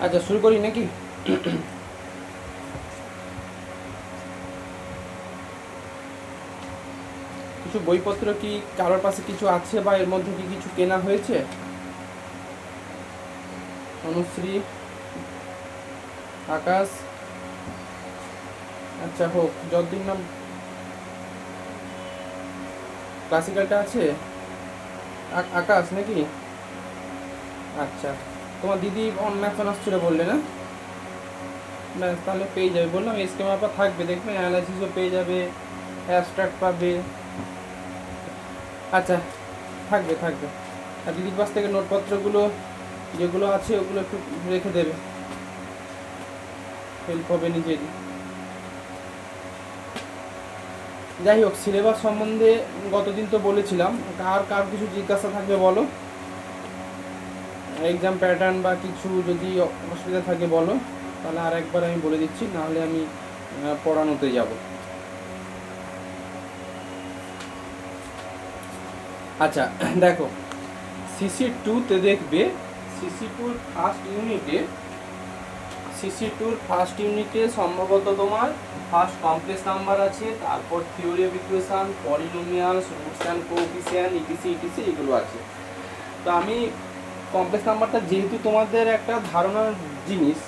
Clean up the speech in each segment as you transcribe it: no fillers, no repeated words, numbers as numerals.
আচ্ছা, শুরু করি নাকি? কিছু বইপত্র কি কারোর পাশে কিছু আছে, বা এর মধ্যে কি কিছু কেনা হয়েছে? অনুশ্রী, আকাশ, আচ্ছা হোক, যতদিন না ক্লাসিক্যালটা আছে। আকাশ নাকি? আচ্ছা, তোমার দিদি ম্যাথ অনার্স ছিল বললে না? ব্যাস, তাহলে পেয়ে যাবে। বললাম স্কেম আপা থাকবে, দেখবে অ্যানালাইসিসও পেয়ে যাবে, অ্যাবস্ট্রাক্ট পাবে। আচ্ছা, থাকবে থাকবে। আর দিদির পাশ থেকে নোটপত্রগুলো যেগুলো আছে ওগুলো একটু রেখে দেবে, হেল্প হবে নিজেরই। যাই হোক, সিলেবাস সম্বন্ধে গতদিন তো বলেছিলাম। কার কিছু জিজ্ঞাসা থাকবে বলো, এক্সাম প্যাটার্ন বা কিছু যদি অসুবিধা থাকে বলো, তাহলে আর একবার আমি বলে দিচ্ছি, নাহলে আমি পড়ানোতে যাব। আচ্ছা দেখো, সিসি টুতে দেখবে, সিসি টুর ফার্স্ট ইউনিটে সম্ভবত তোমার ফার্স্ট কমপ্লেক্স নাম্বার আছে, তারপর theory of equation, polynomials, roots and coefficient, etc এগুলো আছে। তো আমি কমপ্লেক্স নাম্বারটা যেহেতু তোমাদের একটা ধারণার জিনিস,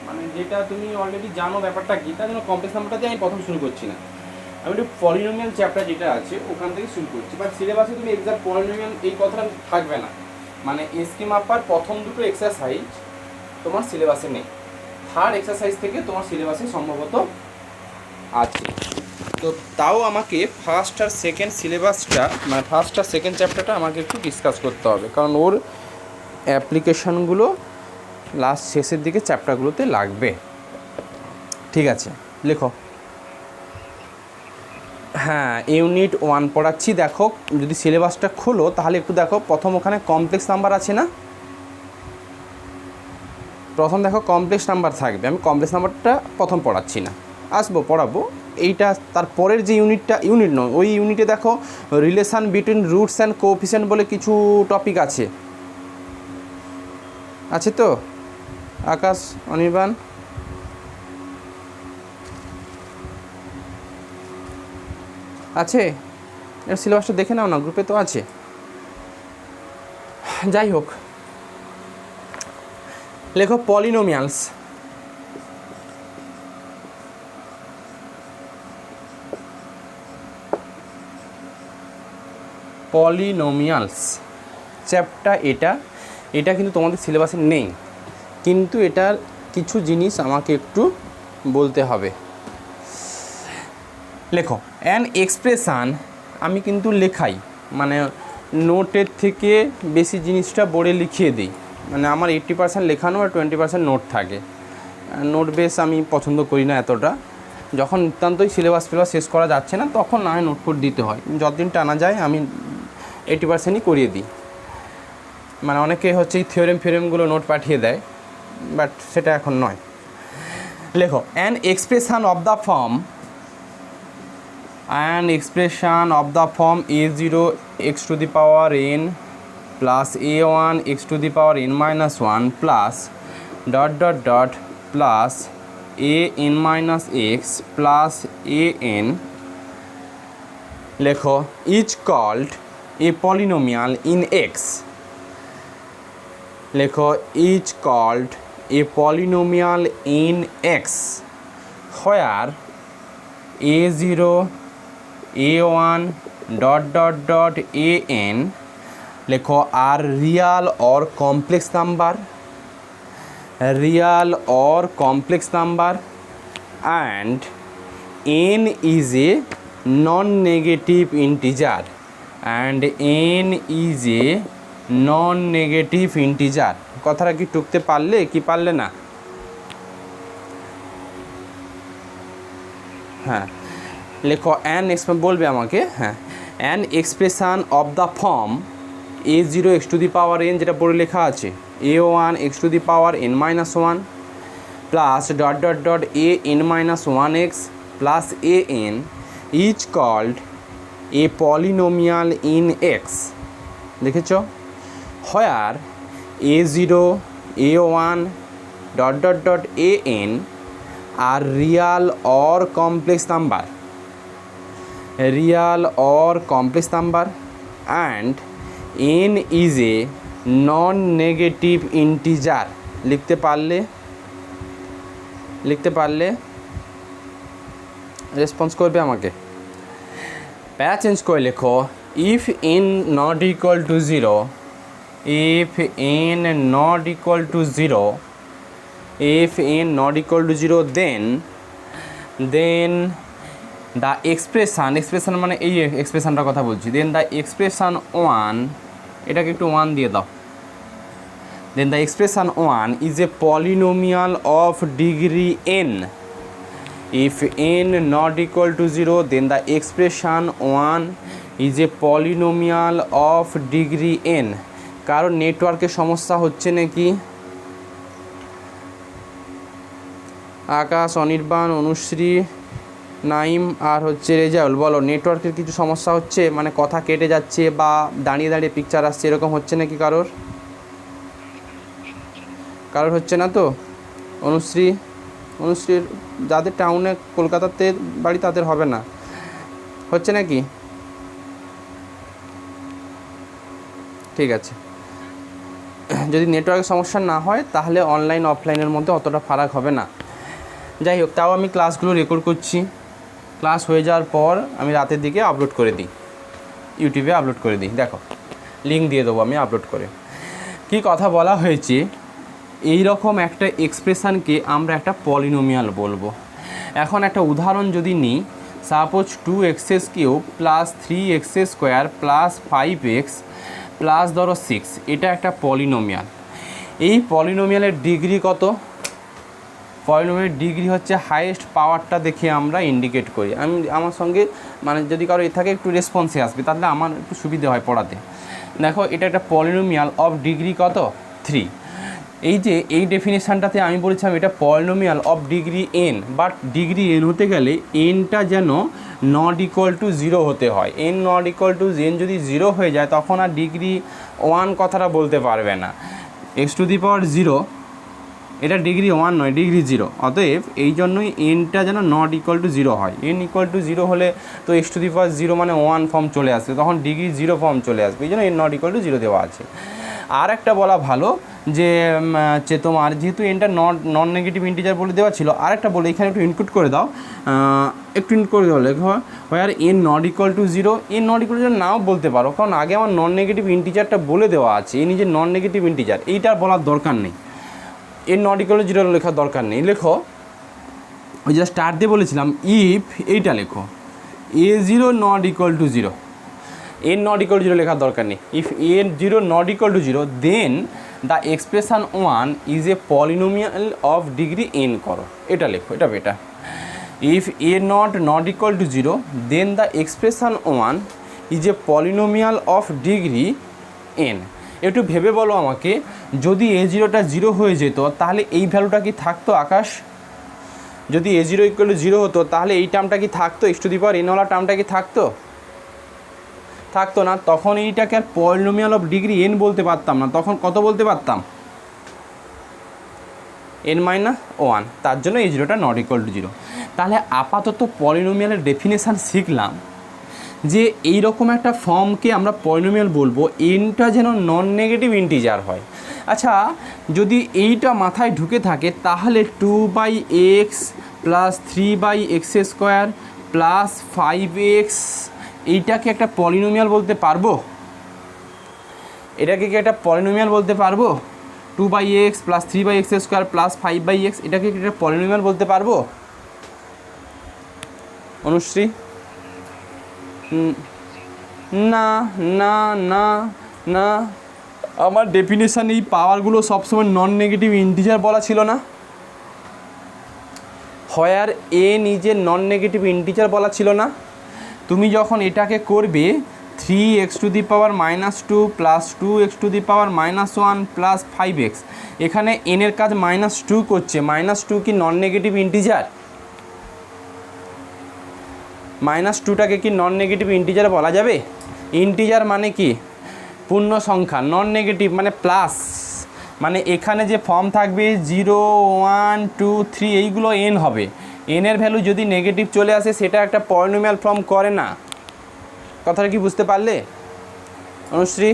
মানে যেটা তুমি অলরেডি জানো ব্যাপারটা কী, তার জন্য কমপ্লেক্স নাম্বারটা দিয়ে আমি প্রথম শুরু করছি না। আমি একটু পলিনোমিয়াল চ্যাপ্টার যেটা আছে ওখান থেকে শুরু করছি। বাট সিলেবাসে তুমি এক্সাক্ট পলিনোমিয়াল এই কথাটা থাকবে না, মানে স্কিম আপার প্রথম দুটো এক্সারসাইজ তোমার সিলেবাসে নেই, থার্ড এক্সারসাইজ থেকে তোমার সিলেবাসে সম্ভবত আছে। তো তাও আমাকে ফার্স্ট আর সেকেন্ড সিলেবাসটা, মানে ফার্স্ট আর সেকেন্ড চ্যাপ্টারটা আমাকে একটু ডিসকাস করতে হবে, কারণ ওর অ্যাপ্লিকেশানগুলো লাস্ট শেষের দিকে চ্যাপ্টারগুলোতে লাগবে। ঠিক আছে, লেখো। হ্যাঁ, ইউনিট 1 পড়াচ্ছি। দেখো, যদি সিলেবাসটা খোলো তাহলে একটু দেখো, প্রথম ওখানে কমপ্লেক্স নাম্বার আছে না? প্রথম দেখো কমপ্লেক্স নাম্বার থাকবে। আমি কমপ্লেক্স নাম্বারটা প্রথম পড়াচ্ছি না, পড়াবো এইটা তারপরের যে ইউনিট নয়, ওই ইউনিটে দেখো relation between roots and coefficient বলে কিছু টপিক আছে তো? আকাশ, অনির্বাণ, আছে? এর সিলেবাসটা দেখে নাও না, গ্রুপে তো আছে। যাই হোক, লেখো পলিনোমিয়ালস। পলিনোমিয়ালস চ্যাপ্টার এটা কিন্তু তোমাদের সিলেবাসে নেই, কিন্তু এটার কিছু জিনিস আমাকে একটু বলতে হবে। লেখো অ্যান এক্সপ্রেশান। আমি কিন্তু লেখাই, মানে নোটের থেকে বেশি জিনিসটা বোর্ডে লিখিয়ে দিই, মানে আমার 80% লেখানো আর 20% নোট থাকে। নোট বেস আমি পছন্দ করি না এতটা। যখন নিতান্তই সিলেবাস শেষ করা যাচ্ছে না, তখন না হয় নোট ফোট দিতে হয়। যতদিন টানা যায় আমি 80%ই করিয়ে দিই। মানে অনেকে হচ্ছে এই ফিওরেমগুলো নোট পাঠিয়ে দেয়, বাট সেটা এখন নয়। লেখো an expression of the form a0 x to the power n plus a1 x to the power n minus 1 plus ... plus a n minus x plus a n, লেখো is called a polynomial in x. লেখো is called a polynomial in x where a0 a1 ... an, লেখো are real or complex number and n is a non-negative integer. কথাটা কি টুকতে পারলে কি পারলে না? হ্যাঁ, লেখো বলবে আমাকে। হ্যাঁ, an expression of the form a0 x to the power n, যেটা পড়ে লেখা আছে, a1 x to the power n minus 1 plus ... a n minus 1x plus a n is called a polynomial in x. লিখেছ? where a0 a1 dot dot dot a n are real or complex number, real or complex number, and n is a non-negative integer। লিখতে পারলে response করবে আমাকে। প্যারা change করে লেখো if n not equal to 0, if n not equal to 0, if n not equal to 0, then the expression মানে এই এক্সপ্রেশনটার কথা বলছি, দেন দ্য এক্সপ্রেশন 1, এটাকে একটু 1 দিয়ে দাও, then the expression 1 is a polynomial of degree n। If n not equal to 0, then the expression 1 is a polynomial of degree n। কারণ নেটওয়ার্কের সমস্যা হচ্ছে নাকি? আকাশ, অনির্বাণ, অনুশ্রী, নাইম আর হচ্ছে রেজাউল, বলো নেটওয়ার্কের কিছু সমস্যা হচ্ছে, মানে কথা কেটে যাচ্ছে বা দাঁড়িয়ে দাঁড়িয়ে পিকচার আসছে, এরকম হচ্ছে নাকি কারোর হচ্ছে না তো? অনুশ্রীর যাদের টাউনে কলকাতাতে বাড়ি তাদের হবে না, হচ্ছে নাকি? ঠিক আছে, যদি নেটওয়ার্কের সমস্যা না হয় তাহলে অনলাইন অফলাইনের মধ্যে অতটা ফারাক হবে না। যাই হোক, তাও আমি ক্লাসগুলো রেকর্ড করছি, ক্লাস হয়ে যাওয়ার পর আমি রাতের দিকে আপলোড করে দিই, ইউটিউবে আপলোড করে দিই। দেখো লিঙ্ক দিয়ে দেবো আমি আপলোড করে। কি কথা বলা হয়েছে, এই রকম একটা এক্সপ্রেশানকে আমরা একটা পলিনোমিয়াল বলবো। এখন একটা উদাহরণ যদি নিই, suppose 2x³ plus 3x² plus 5x plus ধরো 6, এটা একটা পলিনোমিয়াল। এই পলিনোমিয়ালের ডিগ্রি কত? পলিনোমিয়ালের ডিগ্রি হচ্ছে হাইয়েস্ট পাওয়ারটা দেখে আমরা ইন্ডিকেট করি। আমার সঙ্গে মানে যদি কারো এ থাকে একটু রেসপন্সে আসবে, তাহলে আমার একটু সুবিধে হয় পড়াতে। দেখো এটা একটা পলিনোমিয়াল অফ ডিগ্রি কত? 3। এই যে এই ডেফিনেশানটাতে আমি বলেছিলাম এটা polynomial of degree n, but degree n হতে গেলে nটা যেন নট ইকুয়াল টু 0 হতে হয়। n not equal two n যদি 0 হয়ে যায় তখন আর ডিগ্রি 1 কথাটা বলতে পারবে না। x⁴0 এটা ডিগ্রি 1 নয়, ডিগ্রি 0। অতএব এই জন্যই nটা যেন নট ইকুয়াল টু 0 হয়। n ইকুয়াল টু 0 হলে তো x⁴0 মানে 1 ফর্ম চলে আসবে, তখন ডিগ্রি 0 ফর্ম চলে আসবে, এই জন্য n নট ইকুয়াল টু 0 দেওয়া আছে। আর একটা বলা ভালো যে তোমার যেহেতু এনটা নন নেগেটিভ ইন্টিজার বলে দেওয়া ছিল, আর একটা বলে এখানে একটু ইনক্লুড করে দাও, একটু ইনক্লুড করে দাও, লেখো হোয়ার n not equal to 0। n not equal to 0 নাও বলতে পারো, কারণ আগে আমার নন নেগেটিভ ইন্টিজারটা বলে দেওয়া আছে, এই নিজের নন নেগেটিভ ইন্টিজার, এইটার বলার দরকার নেই। n নট ইকুয়াল টু 0 লেখার দরকার নেই। লেখো ওই যে স্টার্ট দিয়ে বলেছিলাম, ইফ এইটা লেখো a0 not equal to 0, n not equal to 0 লেখার দরকার নেই। If a0 not equal to 0, then the expression 1 is a polynomial of degree n করো, এটা লেখো, এটা better. If a not equal to 0, then the expression 1 is a polynomial of degree n। একটু ভেবে বলো আমাকে, যদি a0টা 0 হয়ে যেত তাহলে এই ভ্যালুটা কি থাকতো আকাশ? যদি a0 ইকুয়াল টু 0 হতো তাহলে এই টার্মটা কি থাকতো? x⁴n ওয়ালা টার্মটা কি থাকতো? থাকতো না। তখন এইটাকে আর পলিনোমিয়াল অফ ডিগ্রি n বলতে পারতাম না, তখন কত বলতে পারতাম? n-1। তার জন্য a0টা নট ইকুয়াল টু 0। তাহলে আপাতত পলিনোমিয়ালের ডেফিনেশান শিখলাম যে এই রকম একটা ফর্মকে আমরা পলিনোমিয়াল বলবো, nটা যেন নন নেগেটিভ ইন্টিজার হয়। আচ্ছা, যদি এইটা মাথায় ঢুকে থাকে তাহলে 2/x plus 3/x² plus 5x এইটাকে একটা পলিনোমিয়াল বলতে পারবো? এটাকে কি একটা পলিনোমিয়াল বলতে পারবো? 2/x plus 3/x² plus 5/x এটাকে কি একটা পলিনোমিয়াল বলতে পারবো? অনুশ্রী? না না না না, আমার ডেফিনেশান এই পাওয়ারগুলো সবসময় নন নেগেটিভ ইন্টিজার বলা ছিল না? হোয়ার n is a non negative integer বলা ছিল না? তুমি যখন এটাকে করবে 3x⁻² plus 2x⁻−1 plus 5x, এখানে n এর কাজ -2 করছে। -2 কি নন নেগেটিভ ইন্টিজার? -2টাকে কি নন নেগেটিভ ইন্টিজার বলা যাবে? ইন্টিজার মানে কি? পূর্ণ সংখ্যা। নন নেগেটিভ মানে প্লাস, মানে এখানে যে ফর্ম থাকবে 0 1 2 3 এইগুলো এন হবে, এনের ভ্যালু যদি নেগেটিভ চলে আসে সেটা একটা পলিনোমিয়াল ফর্ম করে না। কথাটা কি বুঝতে পারলে অনুশ্রী?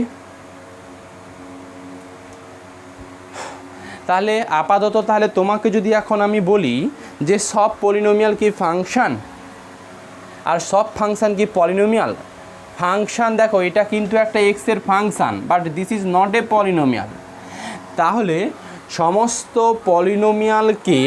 তাহলে আপাতত তাহলে তোমাকে যদি এখন আমি বলি যে সব পলিনোমিয়াল কি ফাংশন আর সব ফাংশন কি পলিনোমিয়াল? ফাংশন দেখো এটা কিন্তু একটা এক্সের function, but this is not a polynomial. তাহলে সমস্ত পলিনোমিয়ালকে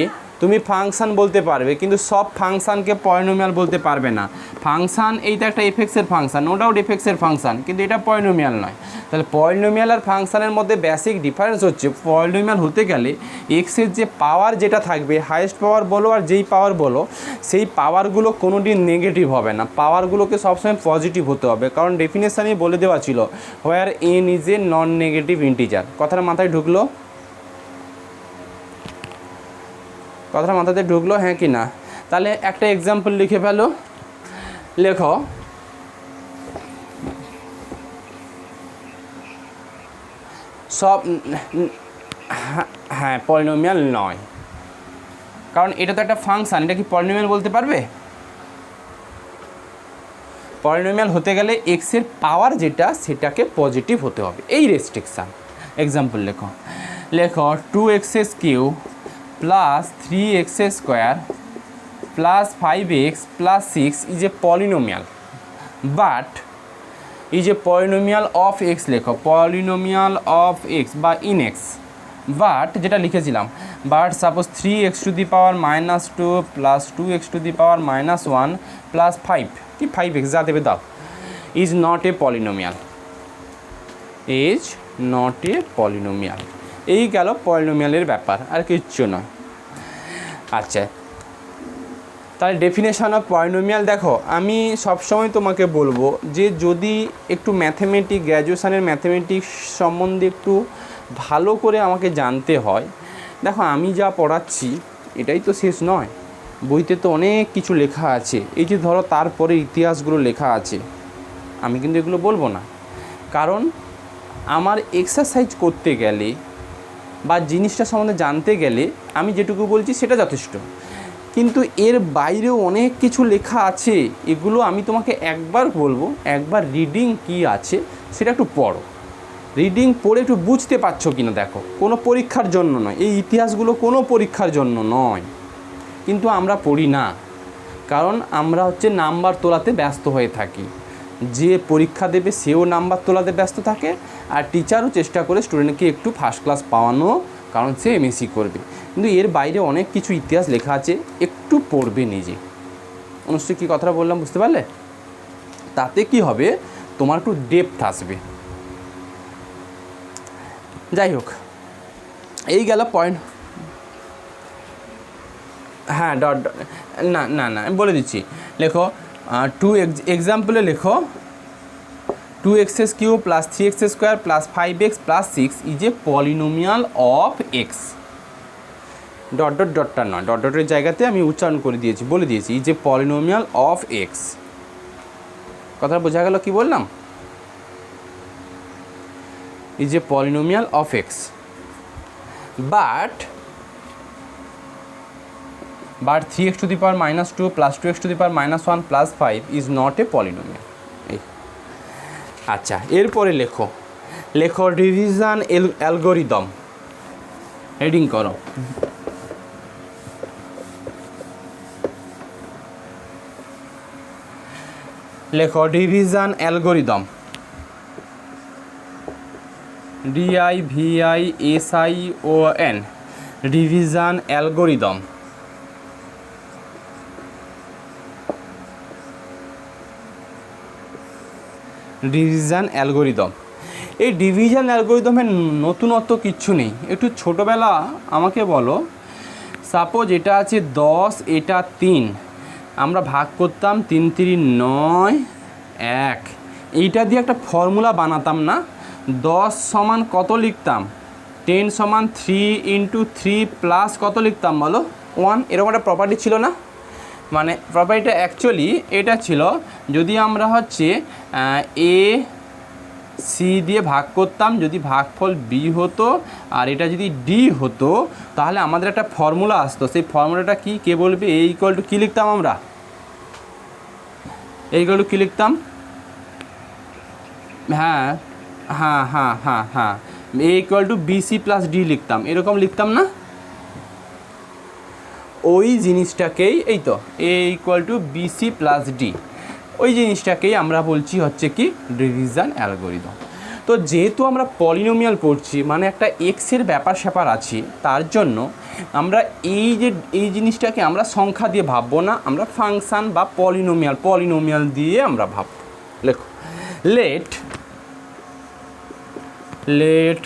তুমি ফাংশন বলতে পারবে, কিন্তু সব ফাংশনকে পলিনোমিয়াল বলতে পারবে না। ফাংশন এইটা একটা এফএক্সের ফাংশন, নো ডাউট এফএক্সের ফাংশন, কিন্তু এটা পলিনোমিয়াল নয়। তাহলে পলিনোমিয়াল আর ফাংশনের মধ্যে বেসিক ডিফারেন্স হচ্ছে পলিনোমিয়াল হতে গেলে এক্সের যে পাওয়ার যেটা থাকবে, হাইয়েস্ট পাওয়ার বলো আর যেই পাওয়ার বলো, সেই পাওয়ারগুলো কোনোদিন নেগেটিভ হবে না, পাওয়ারগুলোকে সবসময় পজিটিভ হতে হবে। কারণ ডেফিনেশানই বলে দেওয়া ছিল where n is a non negative integer. কথাটা মাথায় ঢুকলো? কথাটা মাথাতে ঢুকলো হ্যাঁ কি না? তাহলে একটা এক্সাম্পল লিখে ফেলো, লেখো সব, হ্যাঁ পলিনোমিয়াল নয়, কারণ এটা তো একটা ফাংশন, এটা কি পলিনোমিয়াল বলতে পারবে? পলিনোমিয়াল হতে গেলে এক্সের পাওয়ার যেটা সেটাকে পজিটিভ হতে হবে, এই রেস্ট্রিকশান। এক্সাম্পল লেখো, লেখো 2x³ plus 3x² plus 5x plus 6 is a polynomial, but is a polynomial of x. লেখো পলিনোমিয়াল অফ এক্স বা ইন এক্স, বাট যেটা লিখেছিলাম, but suppose 3x⁻² plus 2x⁻−1 plus 5 কি 5x যা দেবে দাও, is not a polynomial, is not a polynomial. এই গেল পলিনোমিয়ালের ব্যাপার, আর কিচ্ছু নয়। আচ্ছা, তাহলে ডেফিনেশন অফ পলিনোমিয়াল দেখো, আমি সবসময় তোমাকে বলবো যে যদি একটু ম্যাথমেটিক্স, গ্র্যাজুয়েশনের ম্যাথমেটিক্স সম্বন্ধে একটু ভালো করে আমাকে জানতে হয়, দেখো আমি যা পড়াচ্ছি এটাই তো শেষ নয়, বইতে তো অনেক কিছু লেখা আছে। এই যে ধরো তারপরে ইতিহাসগুলো লেখা আছে, আমি কিন্তু এগুলো বলবো না, কারণ আমার এক্সারসাইজ করতে গেলে বা জিনিসটা সম্বন্ধে জানতে গেলে আমি যেটুকু বলছি সেটা যথেষ্ট, কিন্তু এর বাইরেও অনেক কিছু লেখা আছে। এগুলো আমি তোমাকে একবার বলবো, একবার রিডিং কি আছে সেটা একটু পড়ো, রিডিং পড়ে একটু বুঝতে পারছো কিনা দেখো। কোনো পরীক্ষার জন্য নয়, এই ইতিহাসগুলো কোনো পরীক্ষার জন্য নয়, কিন্তু আমরা পড়ি না, কারণ আমরা হচ্ছে নাম্বার তোলাতে ব্যস্ত হয়ে থাকি। যে পরীক্ষা দেবে সেও নাম্বার তোলাতে ব্যস্ত থাকে, আর টিচারও চেষ্টা করে স্টুডেন্টকে একটু ফার্স্ট ক্লাস পাওয়ানো, কারণ সে এমএসসি করবে। কিন্তু এর বাইরে অনেক কিছু ইতিহাস লেখা আছে, একটু পড়বে নিজে। অনুষ্ঠিত কী কথাটা বললাম বুঝতে পারলে? তাতে কি হবে, তোমার একটু ডেপথ আসবে। যাই হোক, এই গেল পয়েন্ট। হ্যাঁ ডট, না না না আমি বলে দিচ্ছি, লেখো 2 এক্সাম্পলে লেখো 2x³ plus 3x² plus 5x plus 6 is a polynomial of x. Dot dot ডটটা নয়, ডট ডটের জায়গাতে আমি উচ্চারণ করে দিয়েছি, বলে দিয়েছি is a polynomial of x. কথা বোঝা গেল কি বললাম? Is a polynomial of x, but 3x⁻² plus 2x⁻−1 plus 5 is not a polynomial. এই আচ্ছা, এরপরে লেখো, লেখো ডিভিশন অ্যালগরিদম। হেডিং করো, লেখো division algorithm, DIVISION, division algorithm. Division algorithm, এই ডিভিশন অ্যালগরিদমের নতুনত্ব কিচ্ছু নেই। একটু ছোটোবেলা আমাকে বলো, সাপোজ এটা আছে 10, এটা 3, আমরা ভাগ করতাম 3 3 9 1, এইটা দিয়ে একটা ফর্মুলা বানাতাম না? 10 সমান কত লিখতাম? 10 সমান 3 × 3 প্লাস কত লিখতাম বলো? 1। এরকম একটা প্রপার্টি ছিল না? মানে প্রপার্টিটা অ্যাকচুয়ালি এটা ছিল, যদি আমরা হচ্ছে সি দিয়ে ভাগ করতাম, যদি ভাগফল বি হতো আর এটা যদি ডি হতো তাহলে আমাদের একটা ফর্মুলা আসতো। সেই ফর্মুলাটা কি কে বলবে? এ ইকুয়াল টু কী লিখতাম আমরা? এ ইকুয়াল টু কী লিখতাম? হ্যাঁ হ্যাঁ হ্যাঁ হ্যাঁ হ্যাঁ, a equal to b c plus d লিখতাম, এরকম লিখতাম না? ওই জিনিসটাকেই, এই তো a equal to b c plus d, ওই জিনিসটাকেই আমরা বলছি হচ্ছে কি ডিভিশন অ্যালগরিদম। তো যেহেতু আমরা পলিনোমিয়াল পড়ছি, মানে একটা এক্সের ব্যাপার স্যাপার আছে, তার জন্য আমরা এই জিনিসটাকে আমরা সংখ্যা দিয়ে ভাববো না, আমরা ফাংশান বা পলিনোমিয়াল দিয়ে আমরা ভাবব। লেখো, let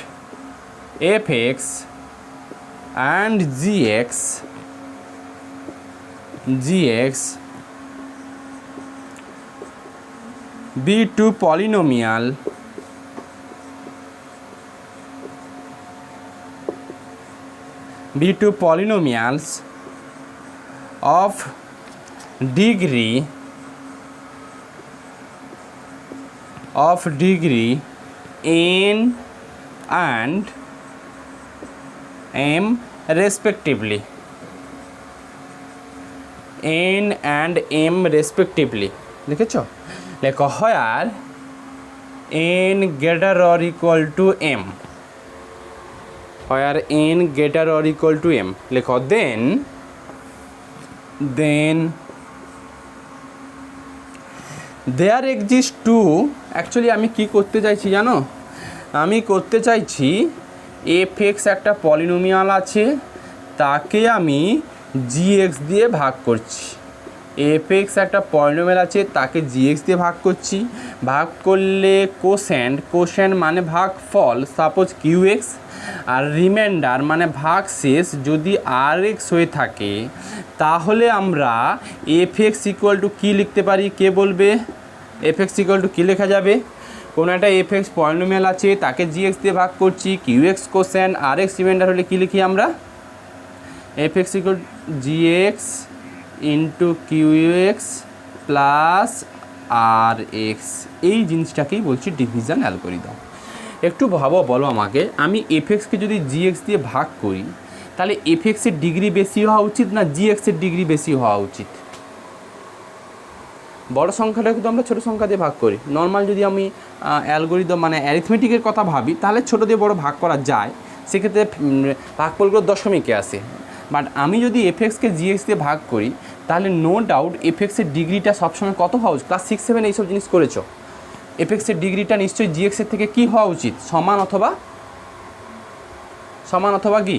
fx and gx be two polynomials of degree n and m respectively, n and m respectively। লিখেছ? লেখো where n greater or equal to m, where n greater or equal to m। লেখো then there exist two, actually আমি কি করতে চাইছি জানো? আমি করতে চাইছি fx একটা পলিনোমিয়াল আছে, তাকে আমি gx দিয়ে ভাগ করছি। fx একটা পলিনোমিয়াল আছে, তাকে gx দিয়ে ভাগ করছি। ভাগ করলে কোশ্যান্ট মানে ভাগফল, সাপোজ qx, আর রিমাইন্ডার মানে ভাগশেষ যদি rx হয়ে থাকে, তাহলে আমরা fx ইকুয়াল টু কী লিখতে পারি? কে বলবে? fx ইকুয়াল টু কী লেখা যাবে? কোনো একটা fx পলিনোমিয়াল আছে, তাকে gx দিয়ে ভাগ করছি, qx কোশ্যান্ট, rx রিমাইন্ডার হলে কী লিখি আমরা? fx equal gx into qx plus rx। এই জিনিসটাকেই বলছি ডিভিশন অ্যালগরিদম। একটু ভাবো, বলো আমাকে, আমি fxকে যদি gx দিয়ে ভাগ করি, তাহলে fxের ডিগ্রি বেশি হওয়া উচিত না gxের ডিগ্রি বেশি হওয়া উচিত? বড় সংখ্যাটাকে তো আমরা ছোটো সংখ্যা দিয়ে ভাগ করি। নর্মাল যদি আমি অ্যালগরিদম মানে অ্যারিথমেটিকের কথা ভাবি, তাহলে ছোটো দিয়ে বড় ভাগ করা যায়, সেক্ষেত্রে ভাগফলগুলো দশমিকে আসে। বাট আমি যদি fxকে gx দিয়ে ভাগ করি, তাহলে নো ডাউট fxের ডিগ্রিটা সবসময় কত হওয়া উচিত? ক্লাস 6-7 এইসব জিনিস করেছো। fxের ডিগ্রিটা নিশ্চয়ই gxের থেকে কী হওয়া উচিত? সমান অথবা কি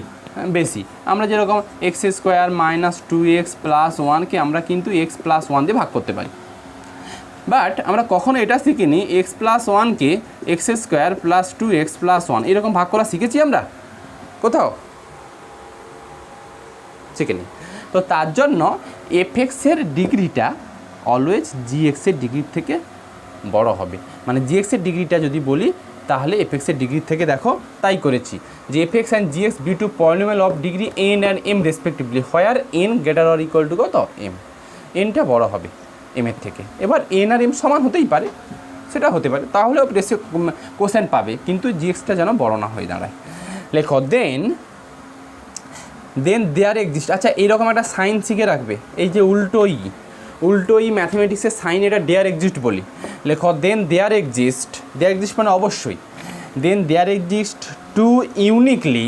বেশি। আমরা যেরকম x² - 2x + 1কে আমরা কিন্তু x + 1 দিয়ে ভাগ করতে পারি। বাট আমরা কখনো এটা শিখিনি x + 1কে x² + 2x + 1 এরকম ভাগ করা শিখেছি আমরা কোথাও? শিখিনি। তো তার জন্য fxের ডিগ্রিটা অলওয়েজ gxের ডিগ্রির থেকে বড় হবে। মানে gxের ডিগ্রিটা যদি বলি, তাহলে fxের ডিগ্রি থেকে দেখো তাই করেছি যে fx and gx be two polynomial of degree n and m respectively, where n greater or equal to কত? m। nটা বড় হবে m এর থেকে। এবার n আর m সমান হতেই পারে, সেটা হতে পারে, তাহলেও কোশ্চেন পাবে, কিন্তু gxটা যেন বড় না হয়ে দাঁড়ায়। লেখো দেন দেয়ার এক্সিস্ট। আচ্ছা, এইরকম একটা সাইন শিখে রাখবে, এই যে উল্টো ই ম্যাথমেটিক্সের সাইন, এটা ডেয়ার এক্সিস্ট বলি। লেখো দেন দেয়ার এক্সিস্ট মানে অবশ্যই, then there exist two uniquely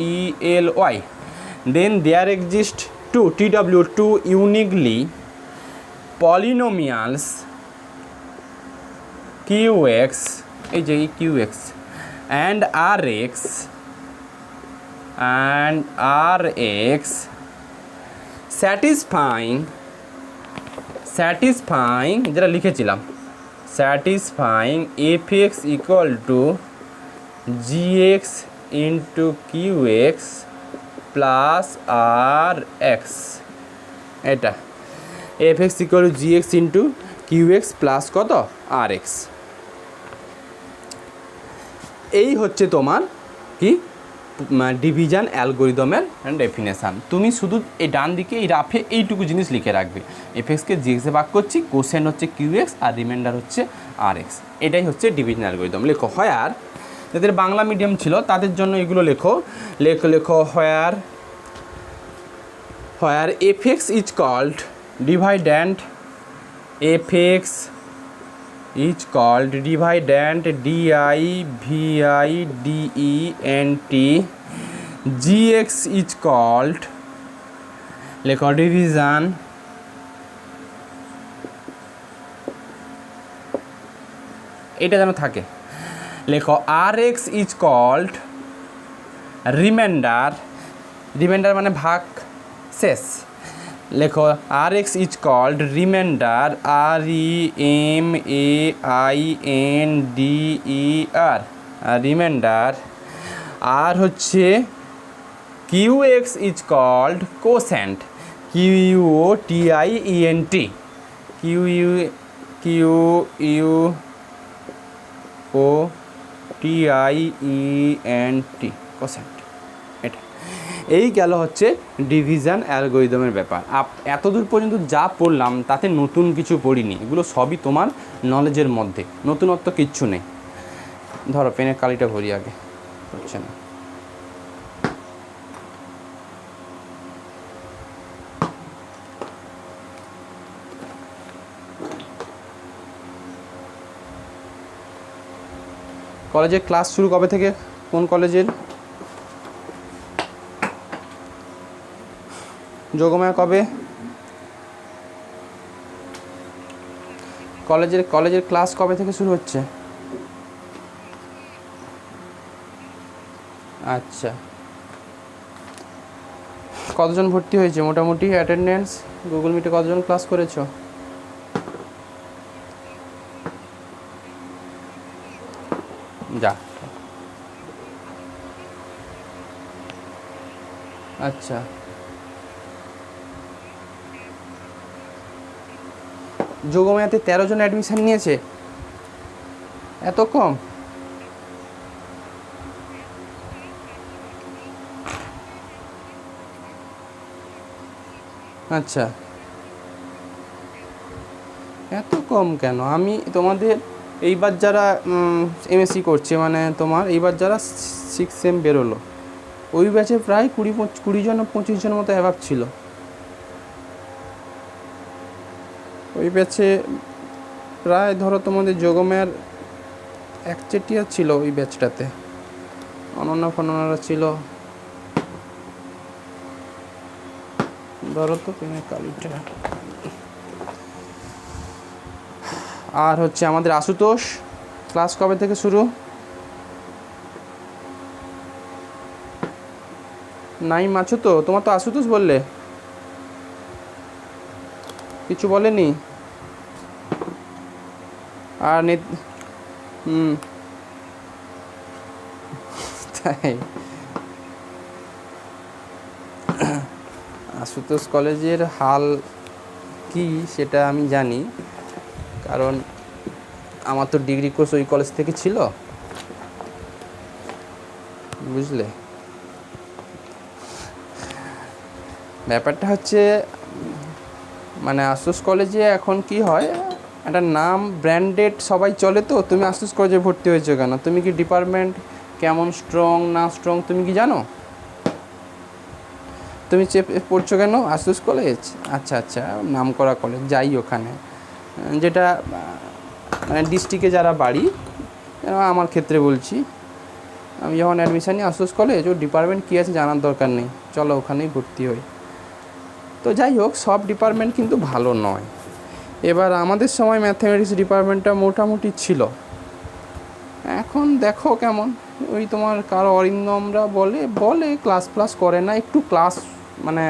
UNIQUELY, then there exist two uniquely polynomials QX, এই যে QX and RX satisfying যেটা লিখেছিলাম, satisfying fx equal to gx into qx plus rx। এটা fx equal to gx into qx plus কত? rx। এই হচ্ছে তোমার কি ডিভিশন অ্যালগোরিদমের ডেফিনেশান। তুমি শুধু এই ডান দিকে এই রাফে এইটুকু জিনিস লিখে রাখবে, এফএক্সকে জিএক্সে ভাগ করছি, কোসেন্ট হচ্ছে কিউএক্স আর রিমাইন্ডার হচ্ছে আরএক্স, এটাই হচ্ছে ডিভিশন অ্যালগোরিদম। লেখো হোয়ার, যাদের বাংলা মিডিয়াম ছিল তাদের জন্য এগুলো লেখো, লেখো হোয়ার FX is called ডিভাইড্যান্ট, FX is called dividend divident, gx is called লেখো ডিভিশন, এটা যেন থাকে। লেখো rx is called reminder, reminder মানে ভাগ শেষ, লেখো rx is called reminder, REMAINDER reminder. আর হচ্ছে qx is called quotient, QUOTIENT, QUOTIENT quotient. এটা এই গেল হচ্ছে ডিভিশন অ্যালগোরিদমের ব্যাপার। এতদূর পর্যন্ত যা পড়লাম তাতে নতুন কিছু পড়িনি, এগুলো সবই তোমার নলেজের মধ্যে, নতুনত্ব কিচ্ছু নেই। ধরো পেনের কালিটা ভরি আগে, হচ্ছে না। কলেজের ক্লাস শুরু কবে থেকে? কোন কলেজের? যোগমায়া কবে? কলেজের ক্লাস কবে থেকে শুরু হচ্ছে? আচ্ছা, কতজন ভর্তি হয়েছে মোটামুটি অ্যাটেন্ডেন্স? গুগল মিটে কতজন ক্লাস করেছো? যা, আচ্ছা, যোগমায়াতে 13 জন অ্যাডমিশন নিয়েছে, এত কম? আচ্ছা, এত কম কেন? আমি তোমাদের এইবার যারা এমএসসি করছে, মানে তোমার এইবার যারা 6 সেম বেরোলো, ওই ব্যাচে প্রায় 20 জন 25 জন মতো অ্যাভাব ছিল। ওই ব্যাচে প্রায় ধরো তোমাদের যোগমায়ার একচেটিয়া ছিল ওই ব্যাচটাতে, অনন্যা ফনন্যারা ছিল। ধরো তো পেনের কালিটা। আর হচ্ছে আমাদের আশুতোষ, ক্লাস কবে থেকে শুরু? 9 আছো তো? তোমার তো আশুতোষ বললে, কিছু বলেনি? আর তাই আশুতোষ কলেজের হাল কি সেটা আমি জানি, কারণ আমার তো ডিগ্রি কোর্স ওই কলেজ থেকে ছিল, বুঝলে। ব্যাপারটা হচ্ছে মানে আশুতোষ কলেজে এখন কি হয়, একটা নাম ব্র্যান্ডেড সবাই চলে, তো তুমি আশুতোষ কলেজে ভর্তি হয়েছো কেন? তুমি কি ডিপার্টমেন্ট কেমন স্ট্রং না স্ট্রং তুমি কি জানো? তুমি পড়ছো কেন আশুতোষ কলেজ? আচ্ছা আচ্ছা, নাম করা কলেজ, যাই ওখানে, যেটা মানে ডিস্ট্রিক্টে যারা বাড়ি, আমার ক্ষেত্রে বলছি, আমি যখন অ্যাডমিশন নিই আশুতোষ কলেজ, ও ডিপার্টমেন্ট কী আছে জানার দরকার নেই, চলো ওখানেই ভর্তি হই। তো যাই হোক, সব ডিপার্টমেন্ট কিন্তু ভালো নয়। এবার আমাদের সময় ম্যাথমেটিক্স ডিপার্টমেন্টটা মোটামুটি ছিল, এখন দেখো কেমন। ওই তোমার কারো অরিন্দমরা বলে ক্লাস করে না, একটু ক্লাস মানে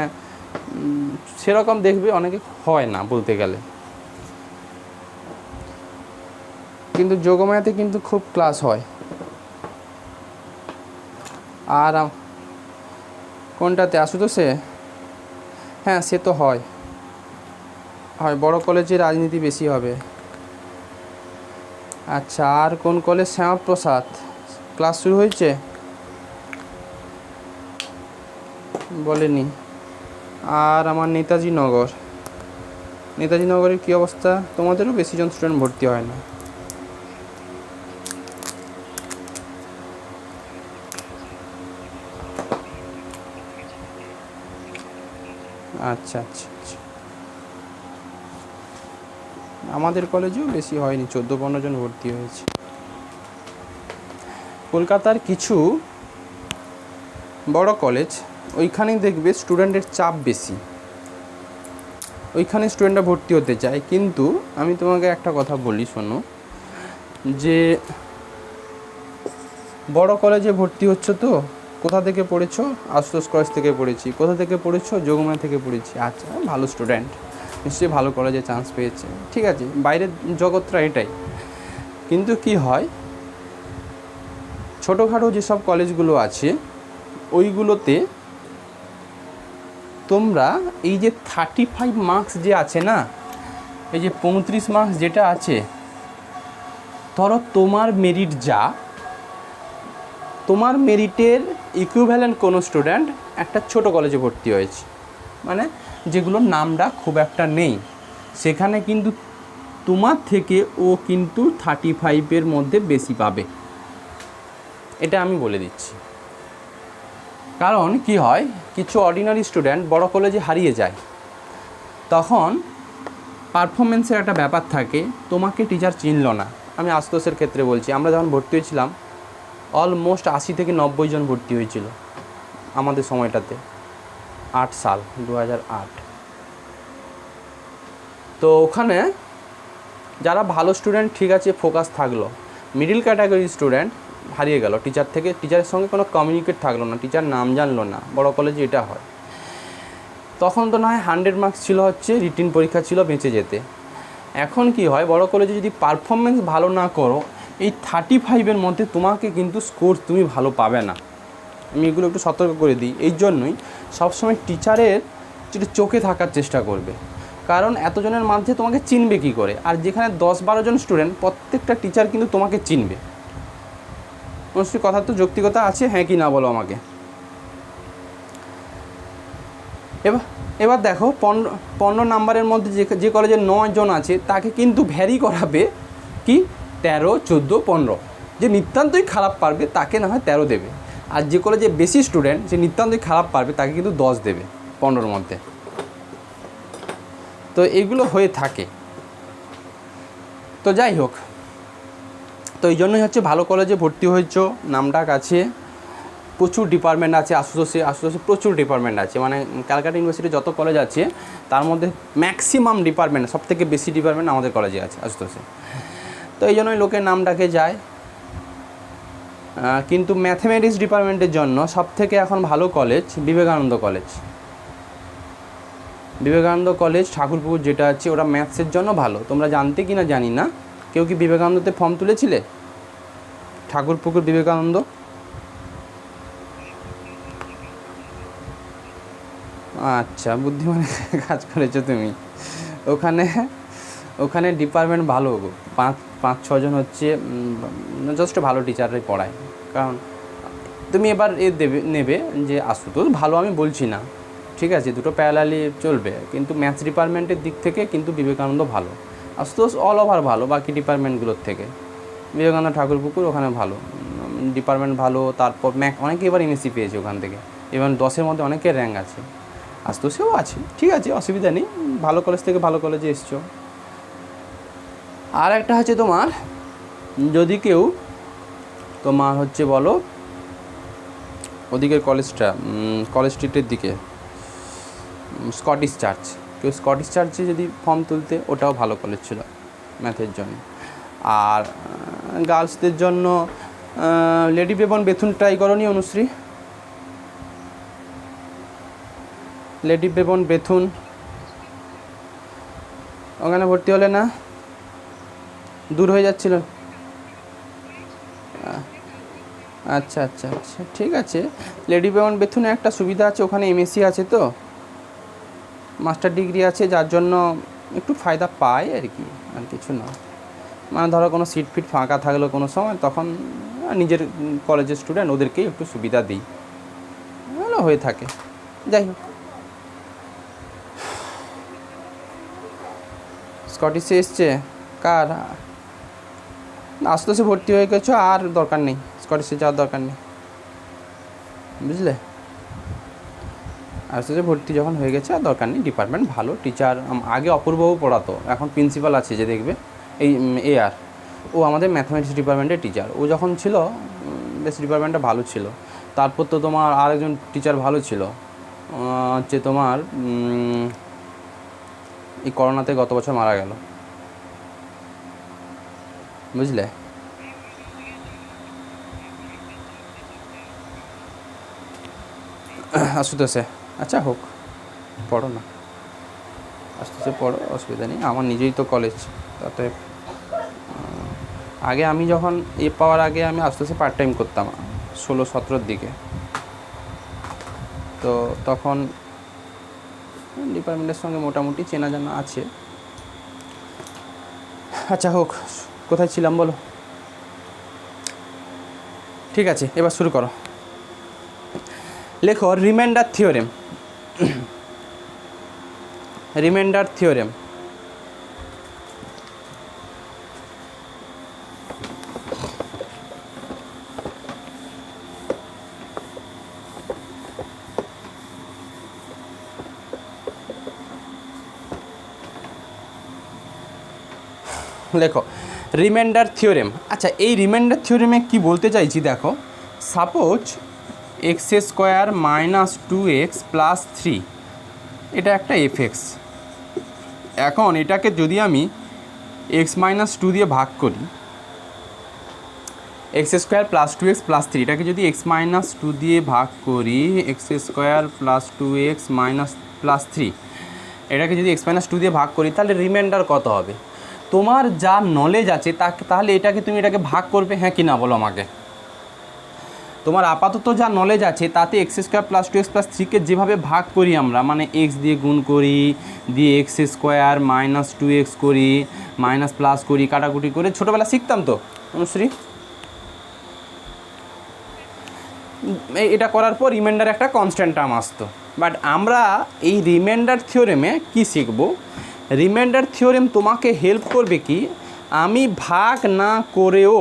সেরকম দেখবে অনেকে হয় না বলতে গেলে, কিন্তু যোগমায়াতে কিন্তু খুব ক্লাস হয়। আর কোনটাতে? আশুতোষে? হ্যাঁ, সে তো হয়, বড় কলেজে রাজনীতি বেশি হবে। আচ্ছা, আর কোন কলেজ? শ্যামাপ্রসাদ, ক্লাস শুরু হয়েছে? বলেনি। আর আমার নেতাজি নগর, নেতাজি নগরের কী অবস্থা? তোমাদেরও বেশি জন স্টুডেন্ট ভর্তি হয় না। আচ্ছা আচ্ছা আচ্ছা, আমাদের কলেজেও বেশি হয়নি, 14-15 জন ভর্তি হয়েছে। কলকাতার কিছু বড় কলেজ, ওইখানেই দেখবে স্টুডেন্টের চাপ বেশি, ওইখানে স্টুডেন্টরা ভর্তি হতে চায়। কিন্তু আমি তোমাকে একটা কথা বলি, শোনো, যে বড় কলেজে ভর্তি হচ্ছে তো কোথা থেকে পড়েছো? আশুতোষ কলেজ থেকে পড়েছি। কোথা থেকে পড়েছো? যোগমায়া থেকে পড়েছি। আচ্ছা, ভালো স্টুডেন্ট, নিশ্চয়ই ভালো কলেজে চান্স পেয়েছে, ঠিক আছে, বাইরের জগৎটা এটাই। কিন্তু কি হয়, ছোটোখাটো যেসব কলেজগুলো আছে ওইগুলোতে তোমরা এই যে 35 মার্কস যে আছে না, এই যে 35 মার্কস যেটা আছে, ধরো তোমার মেরিট যা, তোমার মেরিটের ইকুইভ্যালেন্ট কোনো স্টুডেন্ট একটা ছোট কলেজে ভর্তি হয়েছে, মানে যেগুলোর নামটা খুব একটা নেই, সেখানে কিন্তু তোমার থেকে ও কিন্তু 35-এর মধ্যে বেশি পাবে, এটা আমি বলে দিচ্ছি। কারণ কি হয়, কিছু অর্ডিনারি স্টুডেন্ট বড় কলেজে হারিয়ে যায়, তখন পারফরমেন্সের একটা ব্যাপার থাকে, তোমাকে টিচার চিনল না। আমি আশুতোষের ক্ষেত্রে বলছি, আমরা যখন ভর্তি হয়েছিলাম অলমোস্ট 80 থেকে 90 জন ভর্তি হয়েছিল আমাদের সময়টাতে, 8 সাল 2008। তো ওখানে যারা ভালো স্টুডেন্ট ঠিক আছে ফোকাস থাকলো, মিডিল ক্যাটাগরি স্টুডেন্ট হারিয়ে গেল, টিচারের সঙ্গে কোনো কমিউনিকেট থাকলো না, টিচার নাম জানলো না, বড় কলেজে এটা হয়। তখন তো না হয় 100 মার্কস ছিল, হচ্ছে রিটিন পরীক্ষা ছিল বেঁচে যেতে। এখন কি হয়, বড় কলেজে যদি পারফরমেন্স ভালো না করো, এই 35-এর মধ্যে তোমাকে কিন্তু স্কোর তুমি ভালো পাবে না। আমি এগুলো একটু সতর্ক করে দিই, এই জন্যই সবসময় টিচারের যেটা চোখে থাকার চেষ্টা করবে, কারণ এতজনের মাঝে তোমাকে চিনবে কি করে। আর যেখানে 10-12 জন স্টুডেন্ট, প্রত্যেকটা টিচার কিন্তু তোমাকে চিনবে। নিশ্চয়ই কথা তো যৌক্তিকতা আছে, হ্যাঁ কি না বলো আমাকে। এবার দেখো 15 নাম্বারের মধ্যে যে কলেজে 9 জন আছে, তাকে কিন্তু ভ্যারি করাবে কি 13, 14, 15। যে নিতান্তই খারাপ পারবে তাকে না হয় 13 দেবে, আর যে কলেজে বেশি স্টুডেন্ট যে নিতান্তই খারাপ পারবে তাকে কিন্তু 10 দেবে 15-র মধ্যে। তো এইগুলো হয়ে থাকে। তো যাই হোক, তো এই জন্যই হচ্ছে ভালো কলেজে ভর্তি হয়েছ, নামডাক আছে, প্রচুর ডিপার্টমেন্ট আছে। আশুতোষে প্রচুর ডিপার্টমেন্ট আছে, মানে ক্যালকাটা ইউনিভার্সিটি যত কলেজ আছে তার মধ্যে ম্যাক্সিমাম ডিপার্টমেন্ট, সবথেকে বেশি ডিপার্টমেন্ট আমাদের কলেজে আছে আশুতোষে। তো এই জন্যই লোকের নাম ডাকে যায়। কিন্তু ম্যাথমেটিক্স ডিপার্টমেন্টের জন্য সবথেকে এখন ভালো কলেজ বিবেকানন্দ কলেজ ঠাকুরপুকুর যেটা আছে, ওরা ম্যাথসের জন্য ভালো। তোমরা জানতে কি না জানি না, কেউ কি বিবেকানন্দতে ফর্ম তুলেছিলে? ঠাকুরপুকুর বিবেকানন্দ, আচ্ছা, বুদ্ধিমান কাজ করেছো তুমি। ওখানে ডিপার্টমেন্ট ভালো, 5-6 জন হচ্ছে যথেষ্ট ভালো টিচাররাই পড়ায়। কারণ তুমি এবার নেবে যে আশুতোষ ভালো, আমি বলছি না, ঠিক আছে, দুটো প্যারালালি চলবে, কিন্তু ম্যাথস ডিপার্টমেন্টের দিক থেকে কিন্তু বিবেকানন্দ ভালো, আশুতোষ অল ওভার ভালো বাকি ডিপার্টমেন্টগুলোর থেকে। বিবেকানন্দ ঠাকুরপুকুর ওখানে ভালো ডিপার্টমেন্ট ভালো। তারপর অনেকে এবার এমএসসি পেয়েছে ওখান থেকে, এবং 10-এর মধ্যে অনেকের র্যাঙ্ক আছে, আশুতোষেও আছে, ঠিক আছে, অসুবিধা নেই, ভালো কলেজ থেকে ভালো কলেজে এসছো। আর একটা হচ্ছে তোমার, যদি কেউ তোমার হচ্ছে বলো ওদিকের কলেজ স্ট্রিটের দিকে স্কটিশ চার্চ, কেউ স্কটিশ চার্চে যদি ফর্ম তুলতে, ওটাও ভালো কলেজ ছিল ম্যাথের জন্য। আর গার্লসদের জন্য লেডি বেবন বেথুন ট্রাই করনি অনুশ্রী? লেডি বেবন বেথুন ওখানে ভর্তি হলে না, দূর হয়ে যাচ্ছিল? আচ্ছা আচ্ছা আচ্ছা, ঠিক আছে। লেডি বেবন বেথুনে একটা সুবিধা আছে, ওখানে এমএসসি আছে, তো মাস্টার ডিগ্রি আছে, যার জন্য একটু ফায়দা পায় আর কি, আর কিছু না। মানে ধরো কোনো সিট ফিট ফাঁকা থাকলো কোনো সময়, তখন নিজের কলেজের স্টুডেন্ট ওদেরকেই একটু সুবিধা দিই, ভালো হয়ে থাকে। যাই হোক, স্কটিশে এসছে কার, আস্তে আস্তে ভর্তি হয়ে গেছো, আর দরকার নেই স্কটিশে যাওয়ার দরকার নেই, বুঝলে? আস্তে আস্তে ভর্তি যখন হয়ে গেছে আর দরকার নেই। ডিপার্টমেন্ট ভালো, টিচার আগে অপূর্ববাবু পড়াতো, এখন প্রিন্সিপাল আছে যে দেখবে এই আর ও আমাদের ম্যাথামেটিক্স ডিপার্টমেন্টের টিচার। ও যখন ছিল বেশ ডিপার্টমেন্টটা ভালো ছিল। তারপর তো তোমার আরেকজন টিচার ভালো ছিল, হচ্ছে তোমার এই করোনাতে গত বছর মারা গেল, বুঝলে? আসতেছে, আচ্ছা হোক, পড়ো না, আসতেছে পড়ো, অসুবিধা নেই। আমার নিজেই তো কলেজ, তাতে আগে আমি যখন পাওয়ার আগে আমি আস্তে আস্তে পার্ট টাইম করতাম 16-17 দিকে, তো তখন ডিপার্টমেন্টের সঙ্গে মোটামুটি চেনা জানা আছে। আচ্ছা হোক, কোথায় ছিলাম বলো? ঠিক আছে, এবার শুরু করো। লেখো রিমাইন্ডার থিওরেম। রিমাইন্ডার থিওরেম, লেখো রিমাইন্ডার থিওরেম। আচ্ছা, এই রিমাইন্ডার থিওরেমে কি বলতে চাইছি দেখো, suppose x square minus 2x plus 3 এটা একটা এফএক্স। এখন এটাকে যদি আমি এক্স মাইনাস 2 দিয়ে ভাগ করি, x square plus 2x plus 3 এটাকে যদি এক্স মাইনাস 2 দিয়ে ভাগ করি, x square plus 2x minus plus 3 এটাকে যদি এক্স মাইনাস 2 দিয়ে ভাগ করি, তাহলে রিমাইন্ডার কত হবে? তোমার যা নলেজ আছে তাহলে তুমি এটাকে ভাগ করবে, হ্যাঁ কি না বলো আমাকে? তোমার আপাতত যা নলেজ আছে তাতে x square plus 2x plus 3কে যেভাবে ভাগ করি আমরা, মানে এক্স দিয়ে গুণ করি, দিয়ে এক্স স্কোয়ার মাইনাস 2x করি, মাইনাস প্লাস করি, কাটাকুটি করে ছোটোবেলা শিখতাম তো অনুশ্রী। এটা করার পর রিমাইন্ডার একটা কনস্ট্যান্ট টার্ম আসতো। বাট আমরা এই রিমাইন্ডার থিওরেমে কি শিখব? রিমাইন্ডার থিওরেম তোমাকে হেল্প করবে কি, আমি ভাগ না করেও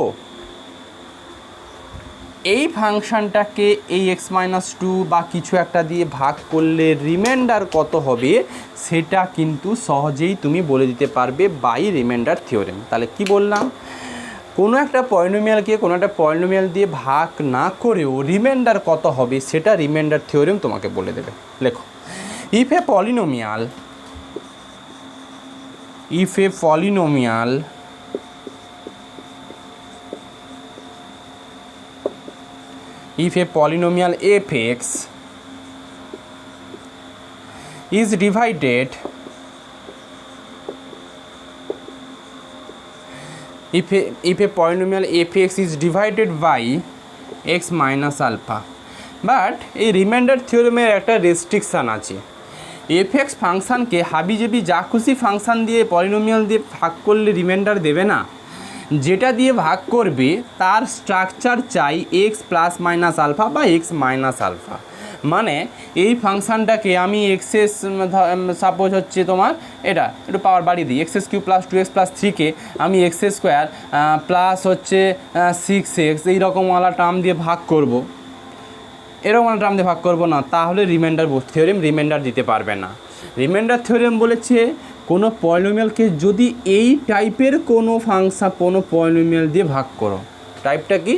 এই ফাংশানটাকে এই এক্স মাইনাস 2 বা কিছু একটা দিয়ে ভাগ করলে রিমাইন্ডার কত হবে সেটা কিন্তু সহজেই তুমি বলে দিতে পারবে বাই রিমাইন্ডার থিওরেম। তাহলে কি বললাম, কোনো একটা পলিনোমিয়ালকে কোনো একটা পলিনোমিয়াল দিয়ে ভাগ না করেও রিমাইন্ডার কত হবে সেটা রিমাইন্ডার থিওরেম তোমাকে বলে দেবে। লেখো, if A polynomial fx is divided if a polynomial fx is divided by x minus alpha, but এই রিমাইন্ডার থিওরেমের একটা রেস্ট্রিকশান আছে। এফএক্স ফাংশানকে হাবিজাবি যা খুশি ফাংশান দিয়ে পলিনোমিয়াল দিয়ে ভাগ করলে রিমাইন্ডার দেবে না, যেটা দিয়ে ভাগ করবে তার স্ট্রাকচার চাই এক্স প্লাস মাইনাস আলফা বা এক্স মাইনাস আলফা। মানে এই ফাংশানটাকে আমি এক্সএস সাপোজ হচ্ছে তোমার এটা একটু পাওয়ার বাড়িয়ে দিই, x cube plus 2x plus 3কে আমি এক্স স্কোয়ার প্লাস হচ্ছে 6x এইরকমওয়ালা টার্ম দিয়ে ভাগ করব, এরকম টার্ম দিয়ে ভাগ করবো না, তাহলে রিমাইন্ডার থিওরেম রিমাইন্ডার দিতে পারবে না। রিমাইন্ডার থিওরেম বলেছে কোনো পলিনোমিয়ালকে যদি এই টাইপের কোনো পলিনোমিয়াল দিয়ে ভাগ করো, টাইপটা কি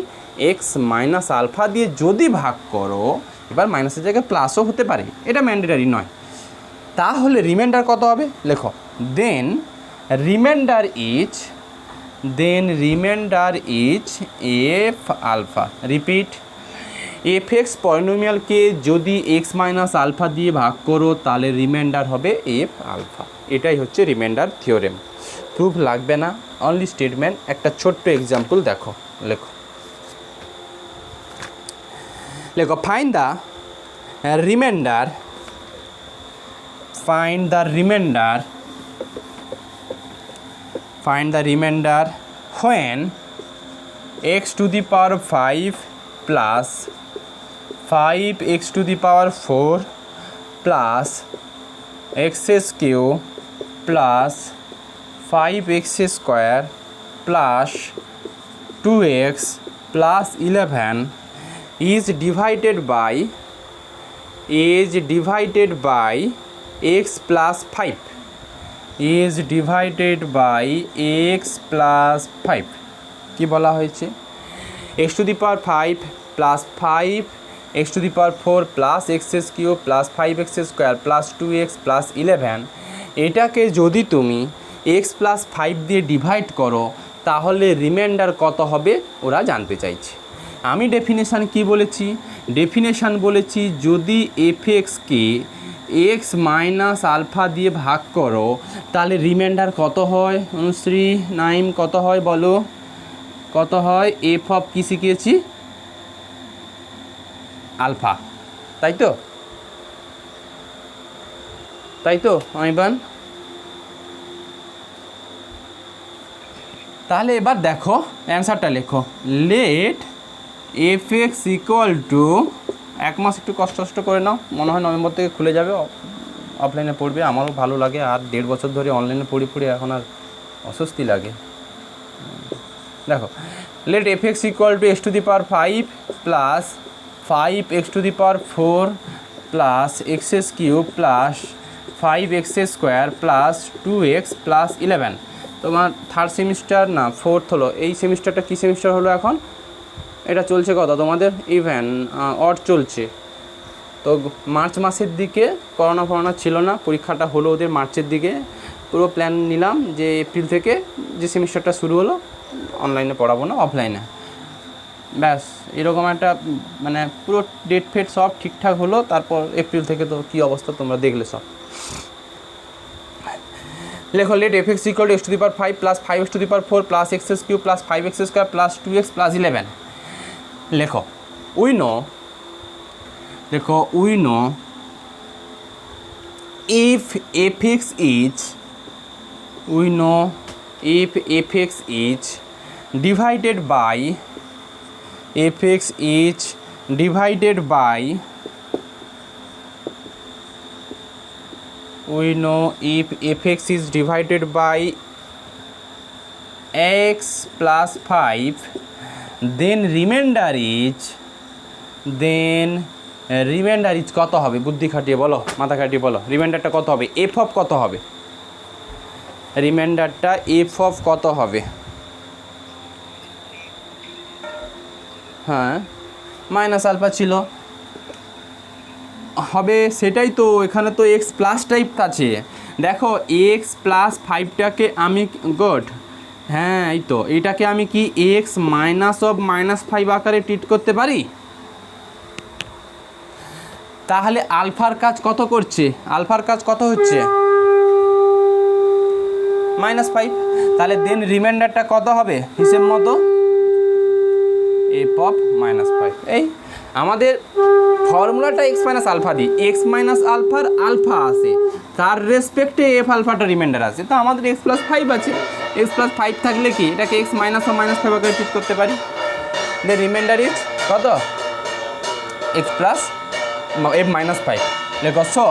এক্স মাইনাস আলফা দিয়ে যদি ভাগ করো, এবার মাইনাসের জায়গায় প্লাসও হতে পারে, এটা ম্যান্ডেটারি নয়, তাহলে রিমাইন্ডার কত হবে? লেখো, then remainder is F alpha. Repeat, F X পলিনোমিয়ালকে যদি এক্স মাইনাস আলফা দিয়ে ভাগ করো তাহলে রিমাইন্ডার হবে এফ আলফা। এটাই হচ্ছে রিমাইন্ডার থিওরেম। প্রুফ লাগবে না, অনলি স্টেটমেন্ট। একটা ছোট্ট এক্সাম্পল দেখো, লেখো find the reminder when x to the power 5 plus 5x to the power 4 plus x cube plus 5x square plus 2x plus 11 is divided by x plus 5 is divided by x plus 5 কি বলা হয়েছে x to the power 5 plus 5 x to the power 4 plus x cube plus 5x square plus 2x plus 11 এটাকে যদি তুমি x plus 5 দিয়ে divide করো তাহলে reminder কত হবে ওরা জানতে চাইছে। আমি ডেফিনেশান কি বলেছি, ডেফিনেশান বলেছি যদি এফএক্সকে এক্স মাইনাস আলফা দিয়ে ভাগ করো তাহলে রিমাইন্ডার কত হয়। অনুশ্রী নাইম কত হয় বলো, কত হয়? এফ অফ কি শিখিয়েছি? আলফা, তাই তো, তাই তো আইবান। তাহলে এবার দেখো অ্যান্সারটা লেখো, let f x equal to, এক মাস একটু কষ্ট করে নাও, মনে হয় নভেম্বর থেকে খুলে যাবে, অফলাইনে পড়বে, আমারও ভালো লাগে, আর 1.5 বছর ধরে অনলাইনে পড়ি এখন আর অস্বস্তি লাগে। দেখো let f x equal to x to the power 5 plus 5x to the power 4 plus x cube plus 5x square plus 2x plus 11। তোমার থার্ড সেমিস্টার না ফোর্থ হলো, এই সেমিস্টারটা কী সেমিস্টার হলো এখন? এটা চলছে কত তোমাদের? ইভেন অড চলছে। তো মার্চ মাসের দিকে করোনা ছিল না, পরীক্ষাটা হলো ওদের মার্চের দিকে। পুরো প্ল্যান নিলাম যে এপ্রিল থেকে যে সেমিস্টারটা শুরু হলো অনলাইনে পড়াবো না, অফলাইনে, ব্যাস এরকম একটা মানে পুরো ডেট ফেট সব ঠিকঠাক হলো। তারপর এপ্রিল থেকে তো কী অবস্থা তোমরা দেখলে সব। লেখো let f x equal to x to the power 5 plus 5x to the power 4 plus x cube plus 5x square plus 2x plus 11। লেখো উই নো, দেখো we know if fx is, we know if fx is divided by, fx is divided by, we know if fx is divided by x plus 5 then remainder is কত হবে? বুদ্ধি খাটিয়ে বলো, মাথা খাটিয়ে বলো, রিমাইন্ডারটা কত হবে? এফ অফ কত হবে? রিমাইন্ডারটা এফ অফ কত হবে? হ্যাঁ মাইনাস আলফা ছিল হবে, সেটাই তো। এখানে তো এক্স প্লাস টাইপ আছে, দেখো এক্স প্লাস 5টাকে আমি গুড, হ্যাঁ এই তো, এটাকে আমি কি এক্স মাইনাস অফ -5 আকারে ট্রিট করতে পারি? তাহলে আলফার কাজ কত করছে? আলফার কাজ কত হচ্ছে? -5। তাহলে দেন রিমাইন্ডারটা কত হবে হিসেব মতো? F of -5। এই আমাদের ফর্মুলাটা এক্স মাইনাস আলফা দিই, এক্স মাইনাস আলফার আলফা আসে, তার রেসপেক্টে এফ আলফাটা রিমাইন্ডার আছে। তো আমাদের এক্স প্লাস 5 আছে, এক্স প্লাস 5 থাকলে কি এটাকে এক্স মাইনাস ও -5 আকারে ট্রিট করতে পারি। দেন রিমাইন্ডার ইজ কত? X plus F -5। লেখো সো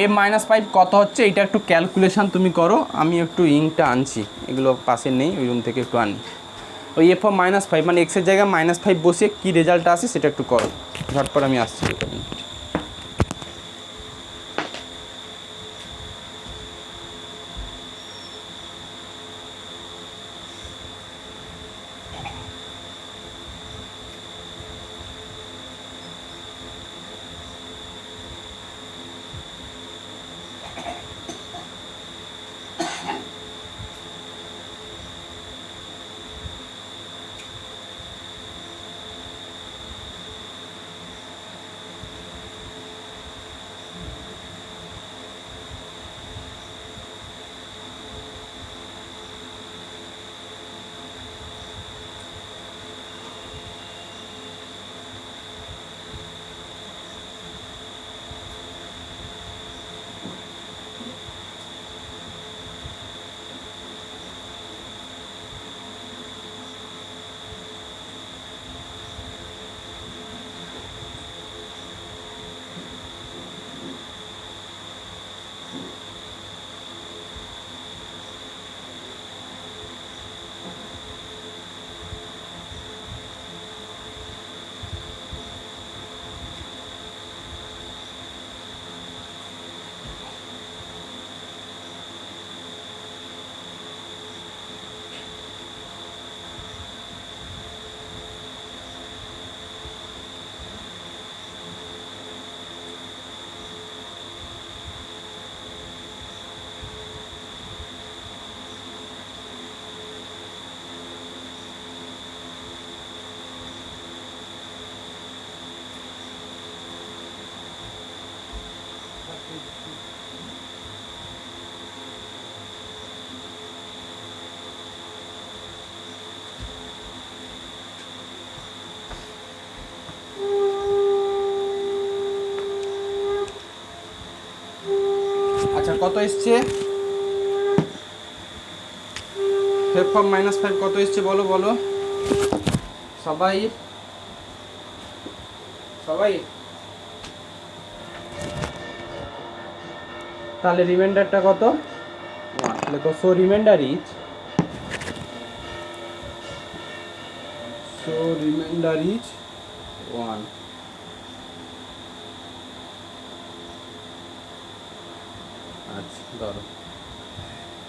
এফ -5 কত হচ্ছে, এটা একটু ক্যালকুলেশান তুমি করো, আমি একটু ইংটা আনছি, এগুলো পাশে নেই, ওই রুম থেকে একটু আনি। ওই এফ অফ -5 মানে এক্সের জায়গায় -5 বসিয়ে কী রেজাল্ট আসে সেটা একটু করো, ঝটপট আমি আসছি। কত এসছে? হেল্প ফ্রম -5 কত এসছে বলো বলো সবাই সবাই। তাহলে রিমাইন্ডারটা কত? 1। লেখো সো রিমাইন্ডার ইজ 1। আচ্ছা ধরো,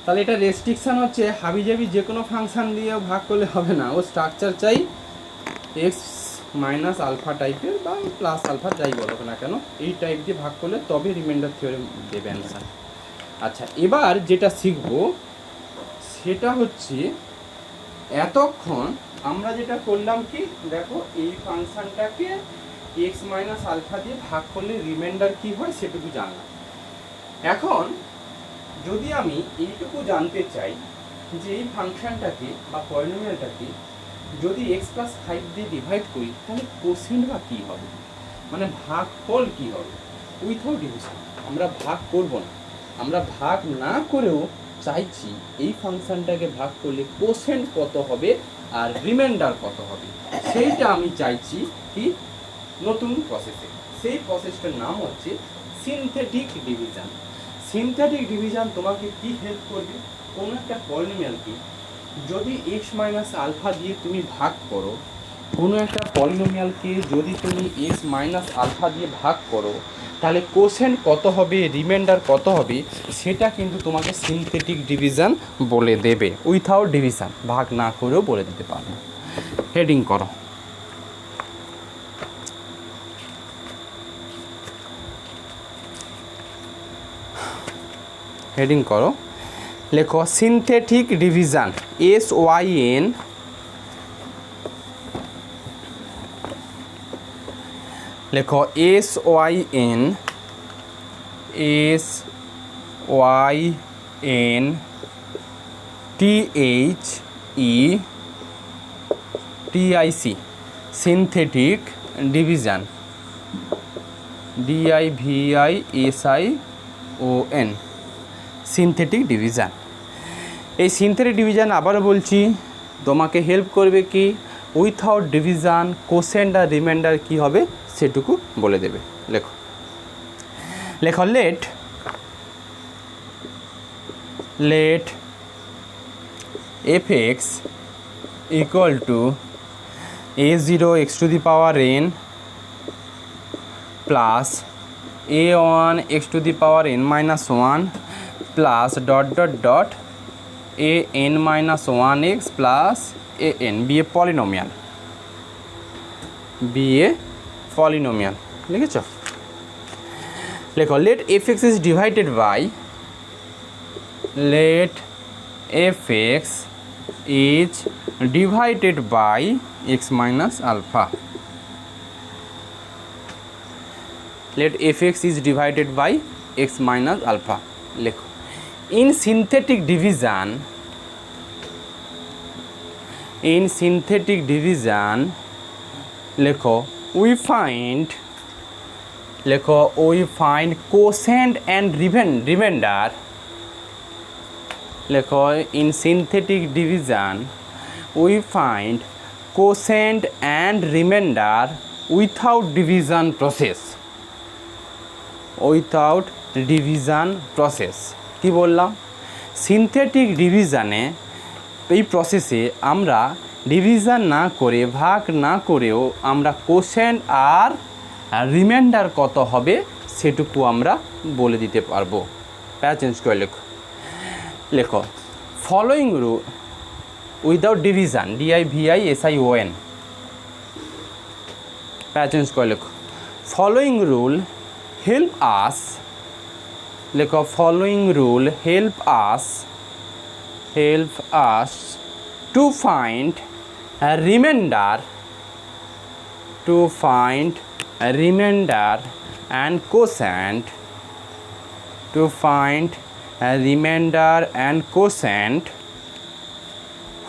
তাহলে এটা রেস্ট্রিকশান হচ্ছে হাবিজাবি যে কোনো ফাংশান দিয়ে ভাগ করলে হবে না, ও স্ট্রাকচার চাই এক্স মাইনাস আলফা টাইপের বা প্লাস আলফা যাই বলো না কেন, এই টাইপ দিয়ে ভাগ করলে তবে রিমাইন্ডার থিওরেম দেবে অ্যান্সার। আচ্ছা এবার যেটা শিখবো সেটা হচ্ছে এতক্ষণ আমরা যেটা করলাম কি দেখো, এই ফাংশানটাকে এক্স মাইনাস আলফা দিয়ে ভাগ করলে রিমাইন্ডার কি হয় সেটুকু জানলাম। এখন যদি আমি এইটুকু জানতে চাই যে এই ফাংশনটাকে বা পলিনোমিয়ালটাকে যদি x+5 দিয়ে ডিভাইড করি তাহলে কোসেন্ট বা কী হবে, মানে ভাগফল কী হবে উইথাউট ডিভিশন। আমরা ভাগ করব না, আমরা ভাগ না করেও চাইছি এই ফাংশনটাকে ভাগ করলে কোসেন্ট কত হবে আর রিমাইন্ডার কত হবে, সেইটা আমি চাইছি কি নতুন প্রসেসে। সেই প্রসেসটার নাম হচ্ছে সিনথেটিক ডিভিশন। সিনথেটিক ডিভিশন তোমাকে কি হেল্প করবে, কোনো একটা পলিনোমিয়ালকে যদি এক্স মাইনাস আলফা দিয়ে তুমি ভাগ করো, কোনো একটা পলিনোমিয়ালকে যদি তুমি এক্স মাইনাস আলফা দিয়ে ভাগ করো তাহলে কোসেন্ট কত হবে রিমাইন্ডার কত হবে সেটা কিন্তু তোমাকে সিনথেটিক ডিভিশন বলে দেবে, উইথাউট ডিভিশন ভাগ না করেও বলে দিতে পারবে। হেডিং করো। হেডিং করো, লেখো সিনথেটিক ডিভিশন SYN লেখো SYN THETIC synthetic division DIVISION synthetic division. এই সিনথেটিক ডিভিশন আবারও বলছি তোমাকে হেল্প করবে কি উইথাউট ডিভিশন কোসেন্ট আর রিমাইন্ডার কী হবে সেটুকু বলে দেবে। লেখো লেখো late fx equal to a0 x⁴n plus a1 x⁴n minus 1 plus an minus 1x plus an be a polynomial লিখেছ? লেখো let fx is divided by x minus alpha. Let fx is divided by x minus alpha. লেখো in synthetic division লেখো we find quotient and remainder. লেখো in synthetic division we find quotient and remainder without division process. কি বললাম? Synthetic ডিভিশনে এই প্রসেসে আমরা division না করে ভাগ না করেও আমরা কোশেন্ট আর রিমাইন্ডার কত হবে সেটুকু আমরা বলে দিতে পারবো। প্যারা চেঞ্জ করে লেখো following rule without division DIVISION। প্যারা চেঞ্জ করে লেখো ফলোয়িং রুল হেল্প আস। লেখো following rule help us to find a remainder and quotient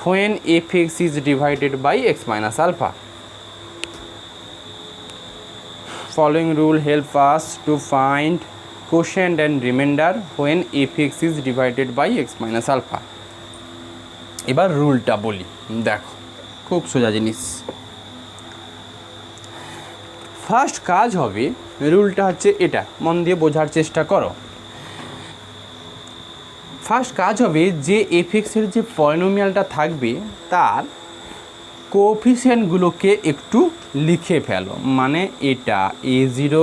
when fx is divided by x minus alpha. Following rule help us to find quotient and remainder when f x is divided by x minus alpha. এবার রুলটা বলি, দেখো খুব সোজা জিনিস। First কাজ হবে, রুলটা হচ্ছে এটা, মন দিয়ে বোঝার চেষ্টা করো। ফার্স্ট কাজ হবে যে এফ এক্সের যে পলিনোমিয়ালটা থাকবে তার কোএফিসিয়েন্টগুলোকে একটু লিখে ফেলো। মানে এটা a0,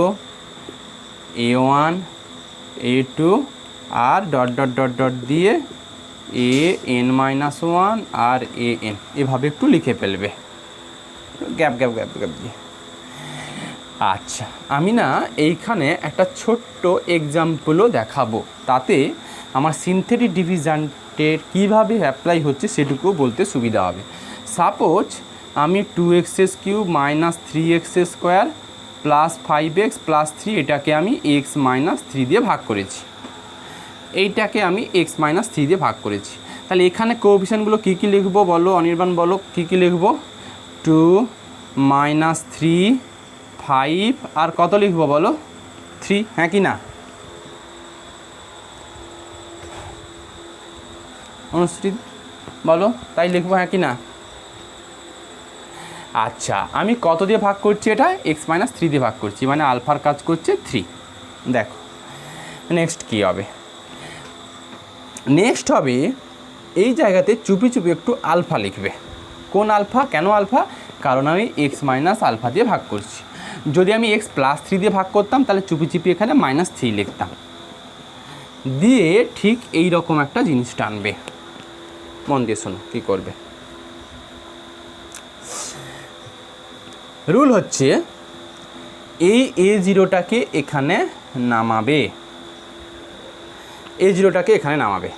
a1, a2 আর ডট ডট ডট ডট দিয়ে an-1 আর an, এভাবে একটু লিখে ফেলবে গ্যাপ গ্যাপ গ্যাপ গ্যাপ দিয়ে। আচ্ছা, আমি না এইখানে একটা ছোট্ট এক্সাম্পলও দেখাবো, তাতে আমার সিনথেটিক ডিভিজেন্টের কীভাবে অ্যাপ্লাই হচ্ছে সেটুকুও বলতে সুবিধা হবে। সাপোজ আমি 2x³ minus 3x² plus 5x plus 3 এটাকে আমি x মাইনাস 3 দিয়ে ভাগ করেছি, এইটাকে আমি x মাইনাস 3 দিয়ে ভাগ করেছি। তাহলে এখানে কোএফিসিয়েন্টগুলো কী কী লিখবো বলো, অনির্বাণ বলো কী কী লিখবো? 2 মাইনাস 3 5 আর কত লিখবো বলো? 3, হ্যাঁ কি না? অনুশ্রী বলো, তাই লিখবো হ্যাঁ কি না? আচ্ছা, আমি কত দিয়ে ভাগ করছি? এটা এক্স মাইনাস 3 দিয়ে ভাগ করছি, মানে আলফার কাজ করছে 3। দেখো নেক্সট কী হবে? নেক্সট হবে এই জায়গাতে চুপি চুপি একটু আলফা লিখবে। কোন আলফা? কেন আলফা? কারণ আমি এক্স মাইনাস আলফা দিয়ে ভাগ করছি। যদি আমি এক্স প্লাস 3 দিয়ে ভাগ করতাম তাহলে চুপি চুপি এখানে -3 লিখতাম, দিয়ে ঠিক এই রকম একটা জিনিস টানবে। মন দিয়ে শোনো কী করবে। রুল হচ্ছে এই a0টাকে এখানে নামাবে, a0টাকে এখানে নামাবে।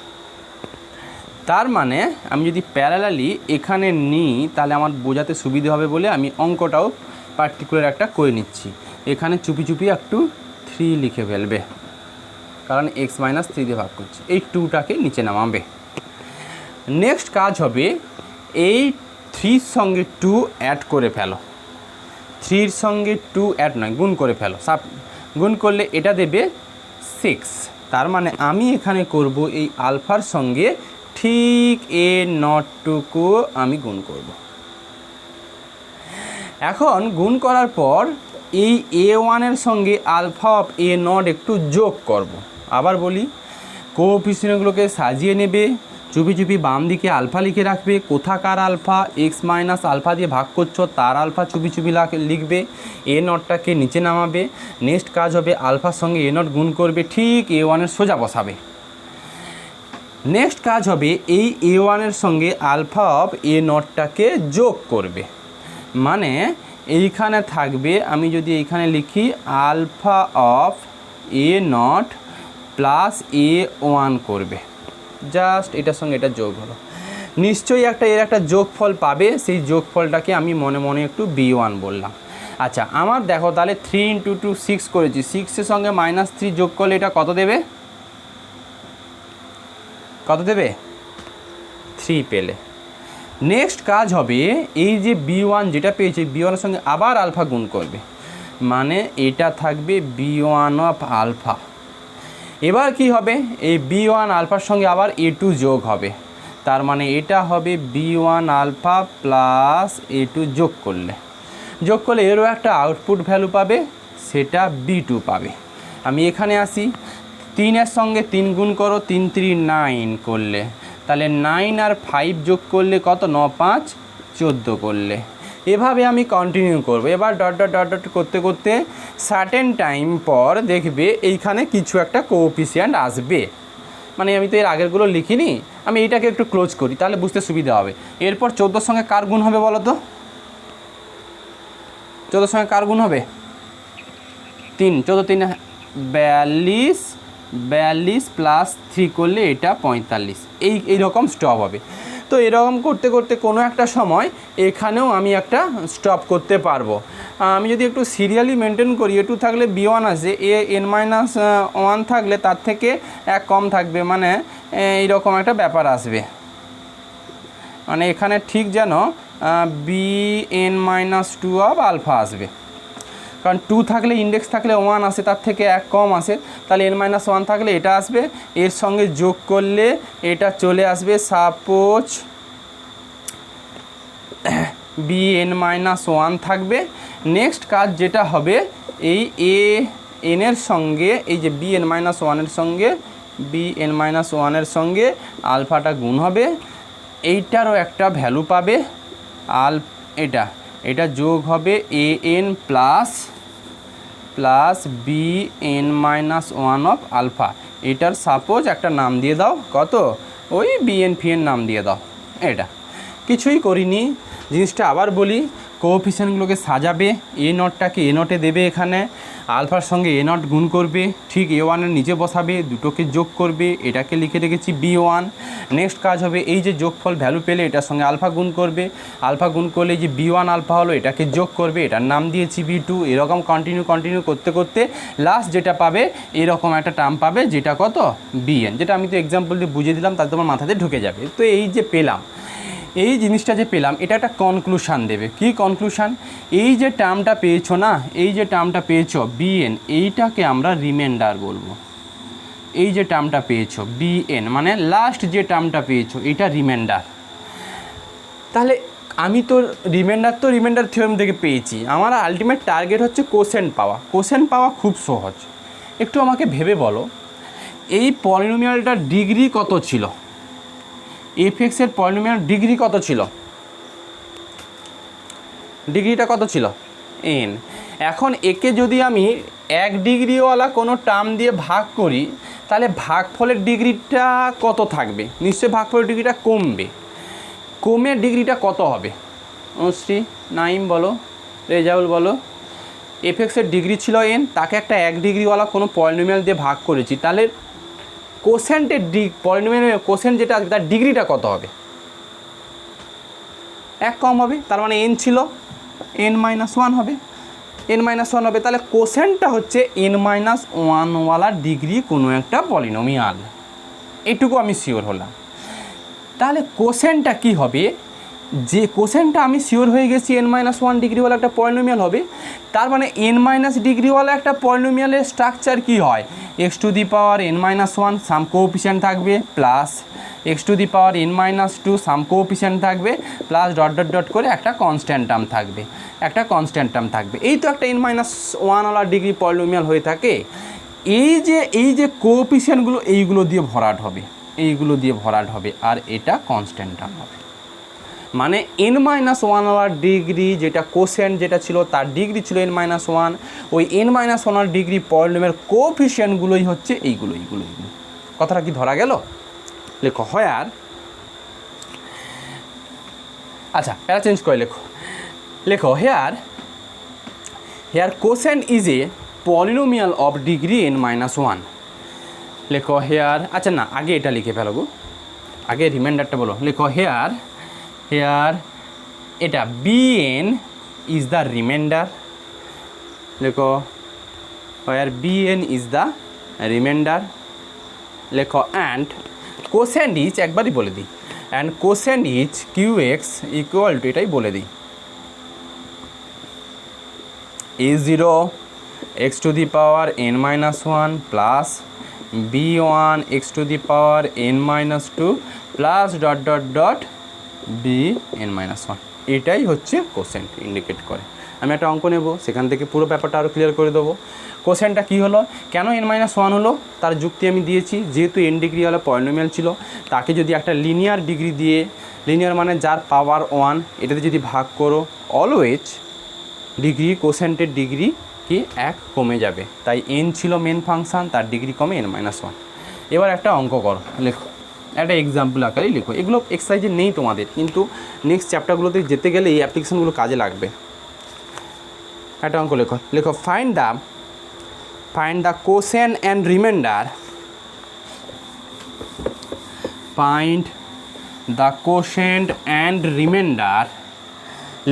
তার মানে আমি যদি প্যারালালি এখানে নিই তাহলে আমার বোঝাতে সুবিধে হবে বলে আমি অঙ্কটাও পার্টিকুলার একটা করে নিচ্ছি। এখানে চুপি চুপি একটু 3 লিখে ফেলবে, কারণ এক্স মাইনাস 3 দিয়ে ভাগ করছি। এই 2টাকে নিচে নামাবে। নেক্সট কাজ হবে এই 3-র সঙ্গে 2 অ্যাড করে ফেলো। 3-র সঙ্গে 2 অ্যাড নয়, গুণ করে ফেলো। গুণ করলে এটা দেবে 6। তার মানে আমি এখানে করব এই আলফার সঙ্গে ঠিক a0টুকু আমি গুণ করব। এখন গুণ করার পর এই a1-এর সঙ্গে আলফা অফ a0 একটু যোগ করব। আবার বলি, কোএফিসিয়েন্টগুলোকে সাজিয়ে নেবে, চুপি চুপি বাম দিকে আলফা লিখে রাখবে। কোথাকার আলফা? এক্স মাইনাস আলফা দিয়ে ভাগ করছো তার আলফা চুপি চুপি লিখবে, a0টাকে নিচে নামাবে। নেক্সট কাজ হবে আলফার সঙ্গে a0 গুণ করবে, ঠিক a1-এর সোজা বসাবে। নেক্সট কাজ হবে এই a1-এর সঙ্গে আলফা অফ a0টাকে যোগ করবে। মানে এইখানে থাকবে, আমি যদি এইখানে লিখি alpha of a0 plus a1 করবে, জাস্ট এটার সঙ্গে এটা যোগ হলো। নিশ্চয়ই এর একটা যোগফল পাবে, সেই যোগফলটাকে আমি মনে মনে একটু b1 বললাম। আচ্ছা, আমার দেখো তাহলে 3 × 2 6 করেছি, 6-এর সঙ্গে -3 যোগ করলে এটা কত দেবে? কত দেবে? 3 পেলে। নেক্সট কাজ হবে এই যে b1 যেটা পেয়েছি, b1-এর সঙ্গে আবার আলফা গুণ করবে, মানে এটা থাকবে b1 অফ আলফা। এবার কি হবে? এই b1 আলফার সঙ্গে আবার a2 যোগ হবে, তার মানে এটা হবে b1 আলফা প্লাস a2 যোগ করলে এরও একটা আউটপুট ভ্যালু পাবে, সেটা b2 পাবে। আমি এখানে আসি, 3-এর সঙ্গে 3 গুণ করো, 3 × 3 9 করলে, তাহলে 9 আর 5 যোগ করলে কত? 9 × 5 14 করলে। এভাবে আমি কন্টিনিউ করব। এবার ডট ডট ডট ডট করতে করতে সার্টেন টাইম পর দেখবে এইখানে কিছু একটা কোএফিসিয়েন্ট আসবে। মানে আমি তো এর আগেরগুলো লিখিনি, আমি এইটাকে একটু ক্লোজ করি তাহলে বুঝতে সুবিধা হবে। এরপর 14-র সঙ্গে কার গুণ হবে বলো তো? 14-র সঙ্গে কার গুণ হবে? 3, 14 3 42, 42 প্লাস 3 করলে এটা 45। এইরকম স্টপ হবে। তো এরকম করতে করতে কোনো একটা সময় এখানেও আমি একটা স্টপ করতে পারবো। আমি যদি একটু সিরিয়ালি মেনটেন করি, a2 থাকলে b1 আসে, an-1 থাকলে তার থেকে 1 কম থাকবে, মানে এইরকম একটা ব্যাপার আসবে। মানে এখানে ঠিক যেন bn-2 অফ আলফা আসবে। কারণ 2 থাকলে ইন্ডেক্স থাকলে 1 আসে, তার থেকে 1 কম আসে, তাহলে n-1 থাকলে এটা আসবে, এর সঙ্গে যোগ করলে এটা চলে আসবে, সাপোজ bn-1 থাকবে। নেক্সট কাজ যেটা হবে, এই an এর সঙ্গে এই যে bn-1 এর সঙ্গে bn-1 এর সঙ্গে আলফাটা গুণ হবে, এইটারও একটা ভ্যালু পাবে এটা যোগ হবে an plus bn-1 of alpha. এটার সাপোজ একটা নাম দিয়ে দাও, কত, ওই bn নাম দিয়ে দাও। এটা কিছুই করিনি, জিনিসটা আবার বলি, কোএফিসিয়েন্টগুলোকে সাজাবে, এ নটটাকে এ নটে দেবে, এখানে আলফার সঙ্গে এ নট গুণ করবে, ঠিক a1 এর নিচে বসাবে, দুটোকে যোগ করবে, এটাকে লিখে রেখেছি b1। নেক্সট কাজ হবে, এই যে যোগফল ভ্যালু পেলে এটার সঙ্গে আলফা গুণ করবে, আলফা গুণ করলে যে b1 আলফা হলো এটাকে যোগ করবে, এটার নাম দিয়েছি b2। এরকম কন্টিনিউ করতে করতে লাস্ট যেটা পাবে এরকম একটা টার্ম পাবে, যেটা কত, bn, যেটা আমি তো এক্সাম্পল দিয়ে বুঝিয়ে দিলাম, তাতে তোমার মাথাতে ঢুকে যাবে। তো এই যে পেলাম, এই জিনিসটা যে পেলাম, এটা একটা কনক্লুশান দেবে। কি কনক্লুশান? এই যে টার্মটা পেয়েছো না, এই যে টার্মটা পেয়েছো bn, এইটাকে আমরা রিমাইন্ডার বলবো। এই যে টার্মটা পেয়েছো bn মানে লাস্ট যে টার্মটা পেয়েছো এটা রিমাইন্ডার। তাহলে আমি তো রিমাইন্ডার থিওরেম থেকে পেয়েছি, আমার আলটিমেট টার্গেট হচ্ছে কোশেন্ট পাওয়া। কোশেন্ট পাওয়া খুব সহজ, একটু আমাকে ভেবে বলো, এই পলিনোমিয়ালটার ডিগ্রি কত ছিল? এফ এর পলিনোমিয়াল ডিগ্রি কত ছিল? ডিগ্রিটা কত ছিল? n। এখন একে যদি আমি 1 ডিগ্রিওয়ালা কোনো টার্ম দিয়ে ভাগ করি, তাহলে ভাগফলের ডিগ্রিটা কত থাকবে? নিশ্চয়ই ভাগফলের ডিগ্রিটা কমবে। কমে ডিগ্রিটা কত হবে? অনুশ্রী, নাইম বলো, রেজাউল বলো। এফ এর ডিগ্রি ছিল n, তাকে একটা 1 ডিগ্রিওয়ালা কোনো পলিনোমিয়াল দিয়ে ভাগ করেছি, তাহলে কোশেন্টের পলিনোমিয়ালের কোশেন্ট যেটা আসবে তার ডিগ্রিটা কত হবে? 1 কম হবে, তার মানে n ছিল n-1 হবে, n-1 হবে। তাহলে কোশেন্টটা হচ্ছে n-1 ওয়ালা ডিগ্রি কোনো একটা পলিনোমিয়াল, এইটুকু আমি শিওর হলাম। তাহলে কোশেন্টটা কি হবে? যে কোশেন্টটা আমি শিওর হয়ে গেছি n-1 ডিগ্রিওয়ালা একটা পলিনোমিয়াল হবে, তার মানে n- ডিগ্রিওয়ালা একটা পলিনোমিয়ালের স্ট্রাকচার কি হয়? x⁻n-1 সাম কোএফিসিয়েন্ট থাকবে, প্লাস x⁻n-2 সাম কোএফিসিয়েন্ট থাকবে, প্লাস ডট করে একটা কনস্ট্যান্ট টার্ম থাকবে, এই তো একটা n-1 ওয়ালা ডিগ্রি পলিনোমিয়াল হয়ে থাকে। এই যে কোএফিসিয়েন্টগুলো এইগুলো দিয়ে ভরাট হবে, আর এটা কনস্ট্যান্ট টার্ম হবে। মানে n-1 ওয়ার ডিগ্রি যেটা কোশেন্ট যেটা ছিল, তার ডিগ্রি ছিল n-1, ওই n-1 ডিগ্রি পলিনোমিয়াল কোএফিসিয়েন্টগুলোই হচ্ছে এইগুলো। কথাটা কি ধরা গেল? লেখো হোয়ার, আচ্ছা প্যারা চেঞ্জ করে লেখো here quotient is a polynomial of degree n-1। লেখো হেয়ার, আচ্ছা না, আগে এটা লিখে ফেলো গো, আগে রিমাইন্ডারটা বলো। লেখো হেয়ার এটা bn is the remainder। লেখো where bn is the remainder। লেখো and কোশেন্ট ইজ, একবারই বলে দিই, and quotient is qx equal to, এটাই বলে দিই, a0 x⁻n-1 plus b1 x⁻n-2 plus dot bn-1, এটাই হচ্ছে কোশেন্ট ইন্ডিকেট করে। আমি একটা অঙ্ক নেব, সেখান থেকে পুরো ব্যাপারটা আরও ক্লিয়ার করে দেবো। কোশেন্টটা কী হলো, কেন n-1 হলো, তার যুক্তি আমি দিয়েছি। যেহেতু n ডিগ্রিওয়ালা পলিনোমিয়াল ছিল, তাকে যদি একটা লিনিয়ার ডিগ্রি দিয়ে, লিনিয়ার মানে যার পাওয়ার 1, এটাতে যদি ভাগ করো, অলওয়েজ ডিগ্রি কোশেন্টের ডিগ্রি কি 1 কমে যাবে। তাই n ছিল মেন ফাংশান, তার ডিগ্রি কমে n-1। এবার একটা অঙ্ক করো, লেখো, একটা এক্সাম্পল আকারেই লেখো। এগুলো এক্সারসাইজে নেই তোমাদের, কিন্তু নেক্সট চ্যাপ্টারগুলোতে যেতে গেলে এই অ্যাপ্লিকেশনগুলো কাজে লাগবে। একটা অঙ্ক লেখো find the quotient and remainder. Find the quotient and remainder.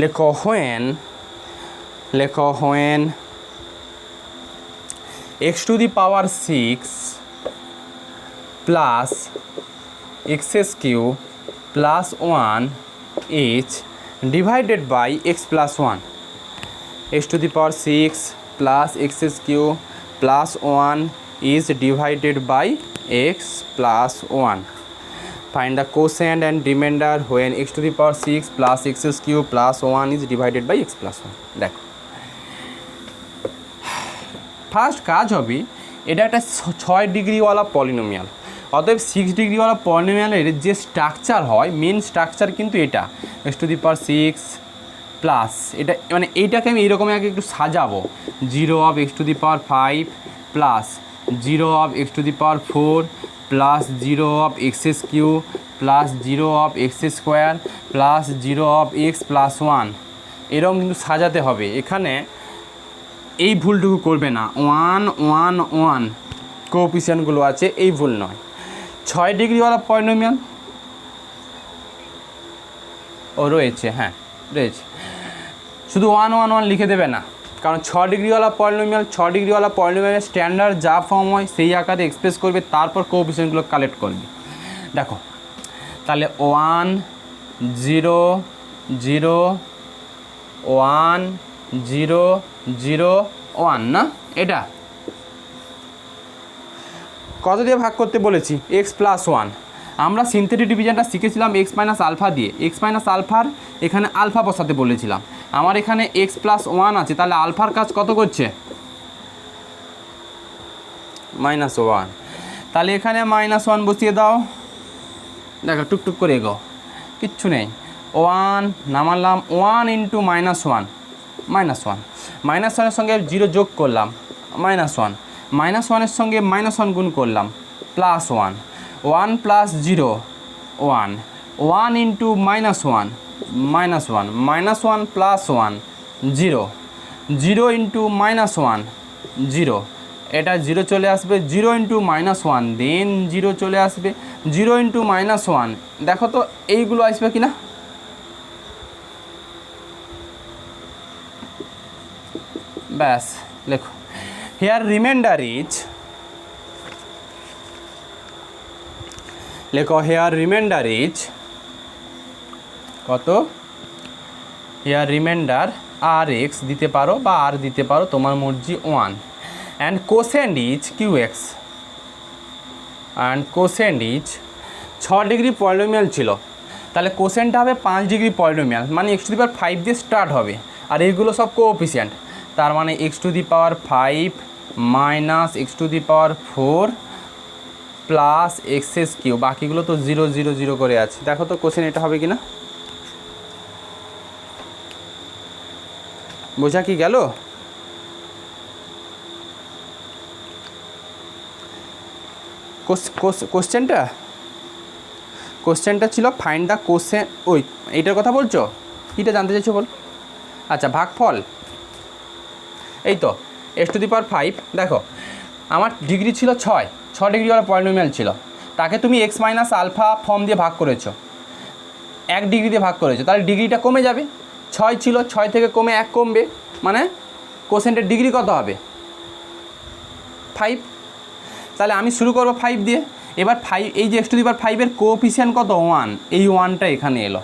লেখো when x⁻6 plus x³ plus 1 h divided by x+1। x⁻6 plus x cube plus one is divided by X plus one. Find the quotient and remainder when x to the power 6 plus x cube plus 1 is divided by x plus 1. দেখো first কাজ হবে, এটা একটা 6 ডিগ্রিওয়ালা polynomial, অতএব 6 ডিগ্রিওয়ালা পলিনোমিয়ালের যে structure হয় main structure কিন্তু এটা x to the power 6 plus এটা মানে এইটাকে আমি এইরকম আগে একটু সাজাবো 0 of x to the power 5 plus 0 of x to the power 4 plus 0 of x cube plus 0 of x square plus 0 of x plus 1 এরকম কিন্তু সাজাতে হবে। এখানে এই ভুলটুকু করবে না, 1 1 1 কোএফিসিয়েন্টগুলো আছে এই ভুল নয়। 6 ডিগ্রিওয়ালা পলিনোমিয়াল ও রয়েছে, হ্যাঁ রয়েছে, শুধু 1 1 1 লিখে দেবে না, কারণ 6 ডিগ্রিওয়ালা পলিনোমিয়ালের স্ট্যান্ডার্ড যা ফর্ম হয় সেই আকারে এক্সপ্রেস করবে, তারপর কোএফিসিয়েন্টগুলো কালেক্ট করবে। দেখো তাহলে 1 0 0 1 0 0 1 না, এটা কত দিয়ে ভাগ করতে বলেছি? X plus 1। আমরা সিনথেটিক ডিভিশনটা শিখেছিলাম এক্স মাইনাস আলফা দিয়ে, এক্স মাইনাস আলফার এখানে আলফা বসাতে বলেছিলাম। আমার এখানে এক্স প্লাস 1 আছে, তাহলে আলফার কাজ কত করছে? -1। তাহলে এখানে -1 বসিয়ে দাও, দেখো টুকটুক করে এগো, কিচ্ছু নেই, 1 নামালাম, 1 × -1 -1 সঙ্গে 0 যোগ করলাম, -1 -1 সঙ্গে -1 গুণ করলাম, +1 1 + 0 1 1 × -1 -1 -1 + 1 0 0 × -1 0, এটা 0 চলে আসবে, 0 × -1 দেন 0 চলে আসবে, 0 × -1 দেখো তো এইগুলো আসবে কি না? ব্যাস লেখো, হেয়ার রিমাইন্ডার ইজ, লেখো হেয়ার রিমাইন্ডার ইজ কত? হেয়ার রিমাইন্ডার আর এক্স দিতে পারো বা আর দিতে পারো, তোমার মর্জি, 1 and quotient is Q X, and quotient is 6 degree polynomial ছিল, তাহলে কোসেন্টটা হবে 5 ডিগ্রি পলিনোমিয়াল, মানে x টু দি পাওয়ার 5 দিয়ে স্টার্ট হবে, আর এইগুলো সব কোএফিসিয়েন্ট, তার মানে x to the power 5 minus x to the power 4 plus x cube, বাকিগুলো তো 0 0 0 করে আছে। দেখো তো কোসেন্ট এটা হবে কি না? বোঝা কি গেল? কোশ্চেনটা ছিল ফাইন্ড দ্য কোসেন্ট, ওই এইটার কথা বলছো? কীটা জানতে চাইছো বল? আচ্ছা ভাগফল, এই তো x টু দি পাওয়ার 5, দেখো আমার ডিগ্রি ছিল 6 ডিগ্রিওয়ালা পলিনোমিয়াল ছিল, তাকে তুমি x মাইনাস আলফা ফর্ম দিয়ে ভাগ করেছো, 1 ডিগ্রি দিয়ে ভাগ করেছো, তাহলে ডিগ্রিটা কমে যাবে, 6 ছিল, 6 থেকে কমে 1 কমবে, মানে কোসেন্টের ডিগ্রি কত হবে? 5। তাহলে আমি শুরু করবো 5 দিয়ে, এবার 5 এই যে x টু দি পাওয়ার 5 এর কোএফিসিয়েন্ট কত? 1, এই 1টা এখানে এলো,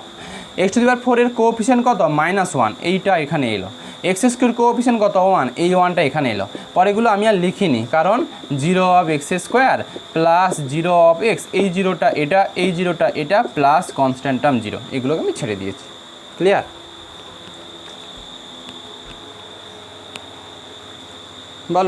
x টু দি পাওয়ার 4 এর কোএফিসিয়েন্ট কত? -1, এইটা এখানে এলো, এক্স স্কোয়ার কোএফিসিয়েন্ট কত? 1, এই 1টা এখানে এলো। পরেগুলো আমি আর লিখিনি, কারণ 0 of x square plus 0 of x, এই 0টা এটা, এই 0টা এটা, প্লাস কনস্ট্যান্ট টার্ম 0, এগুলোকে আমি ছেড়ে দিয়েছি। ক্লিয়ার?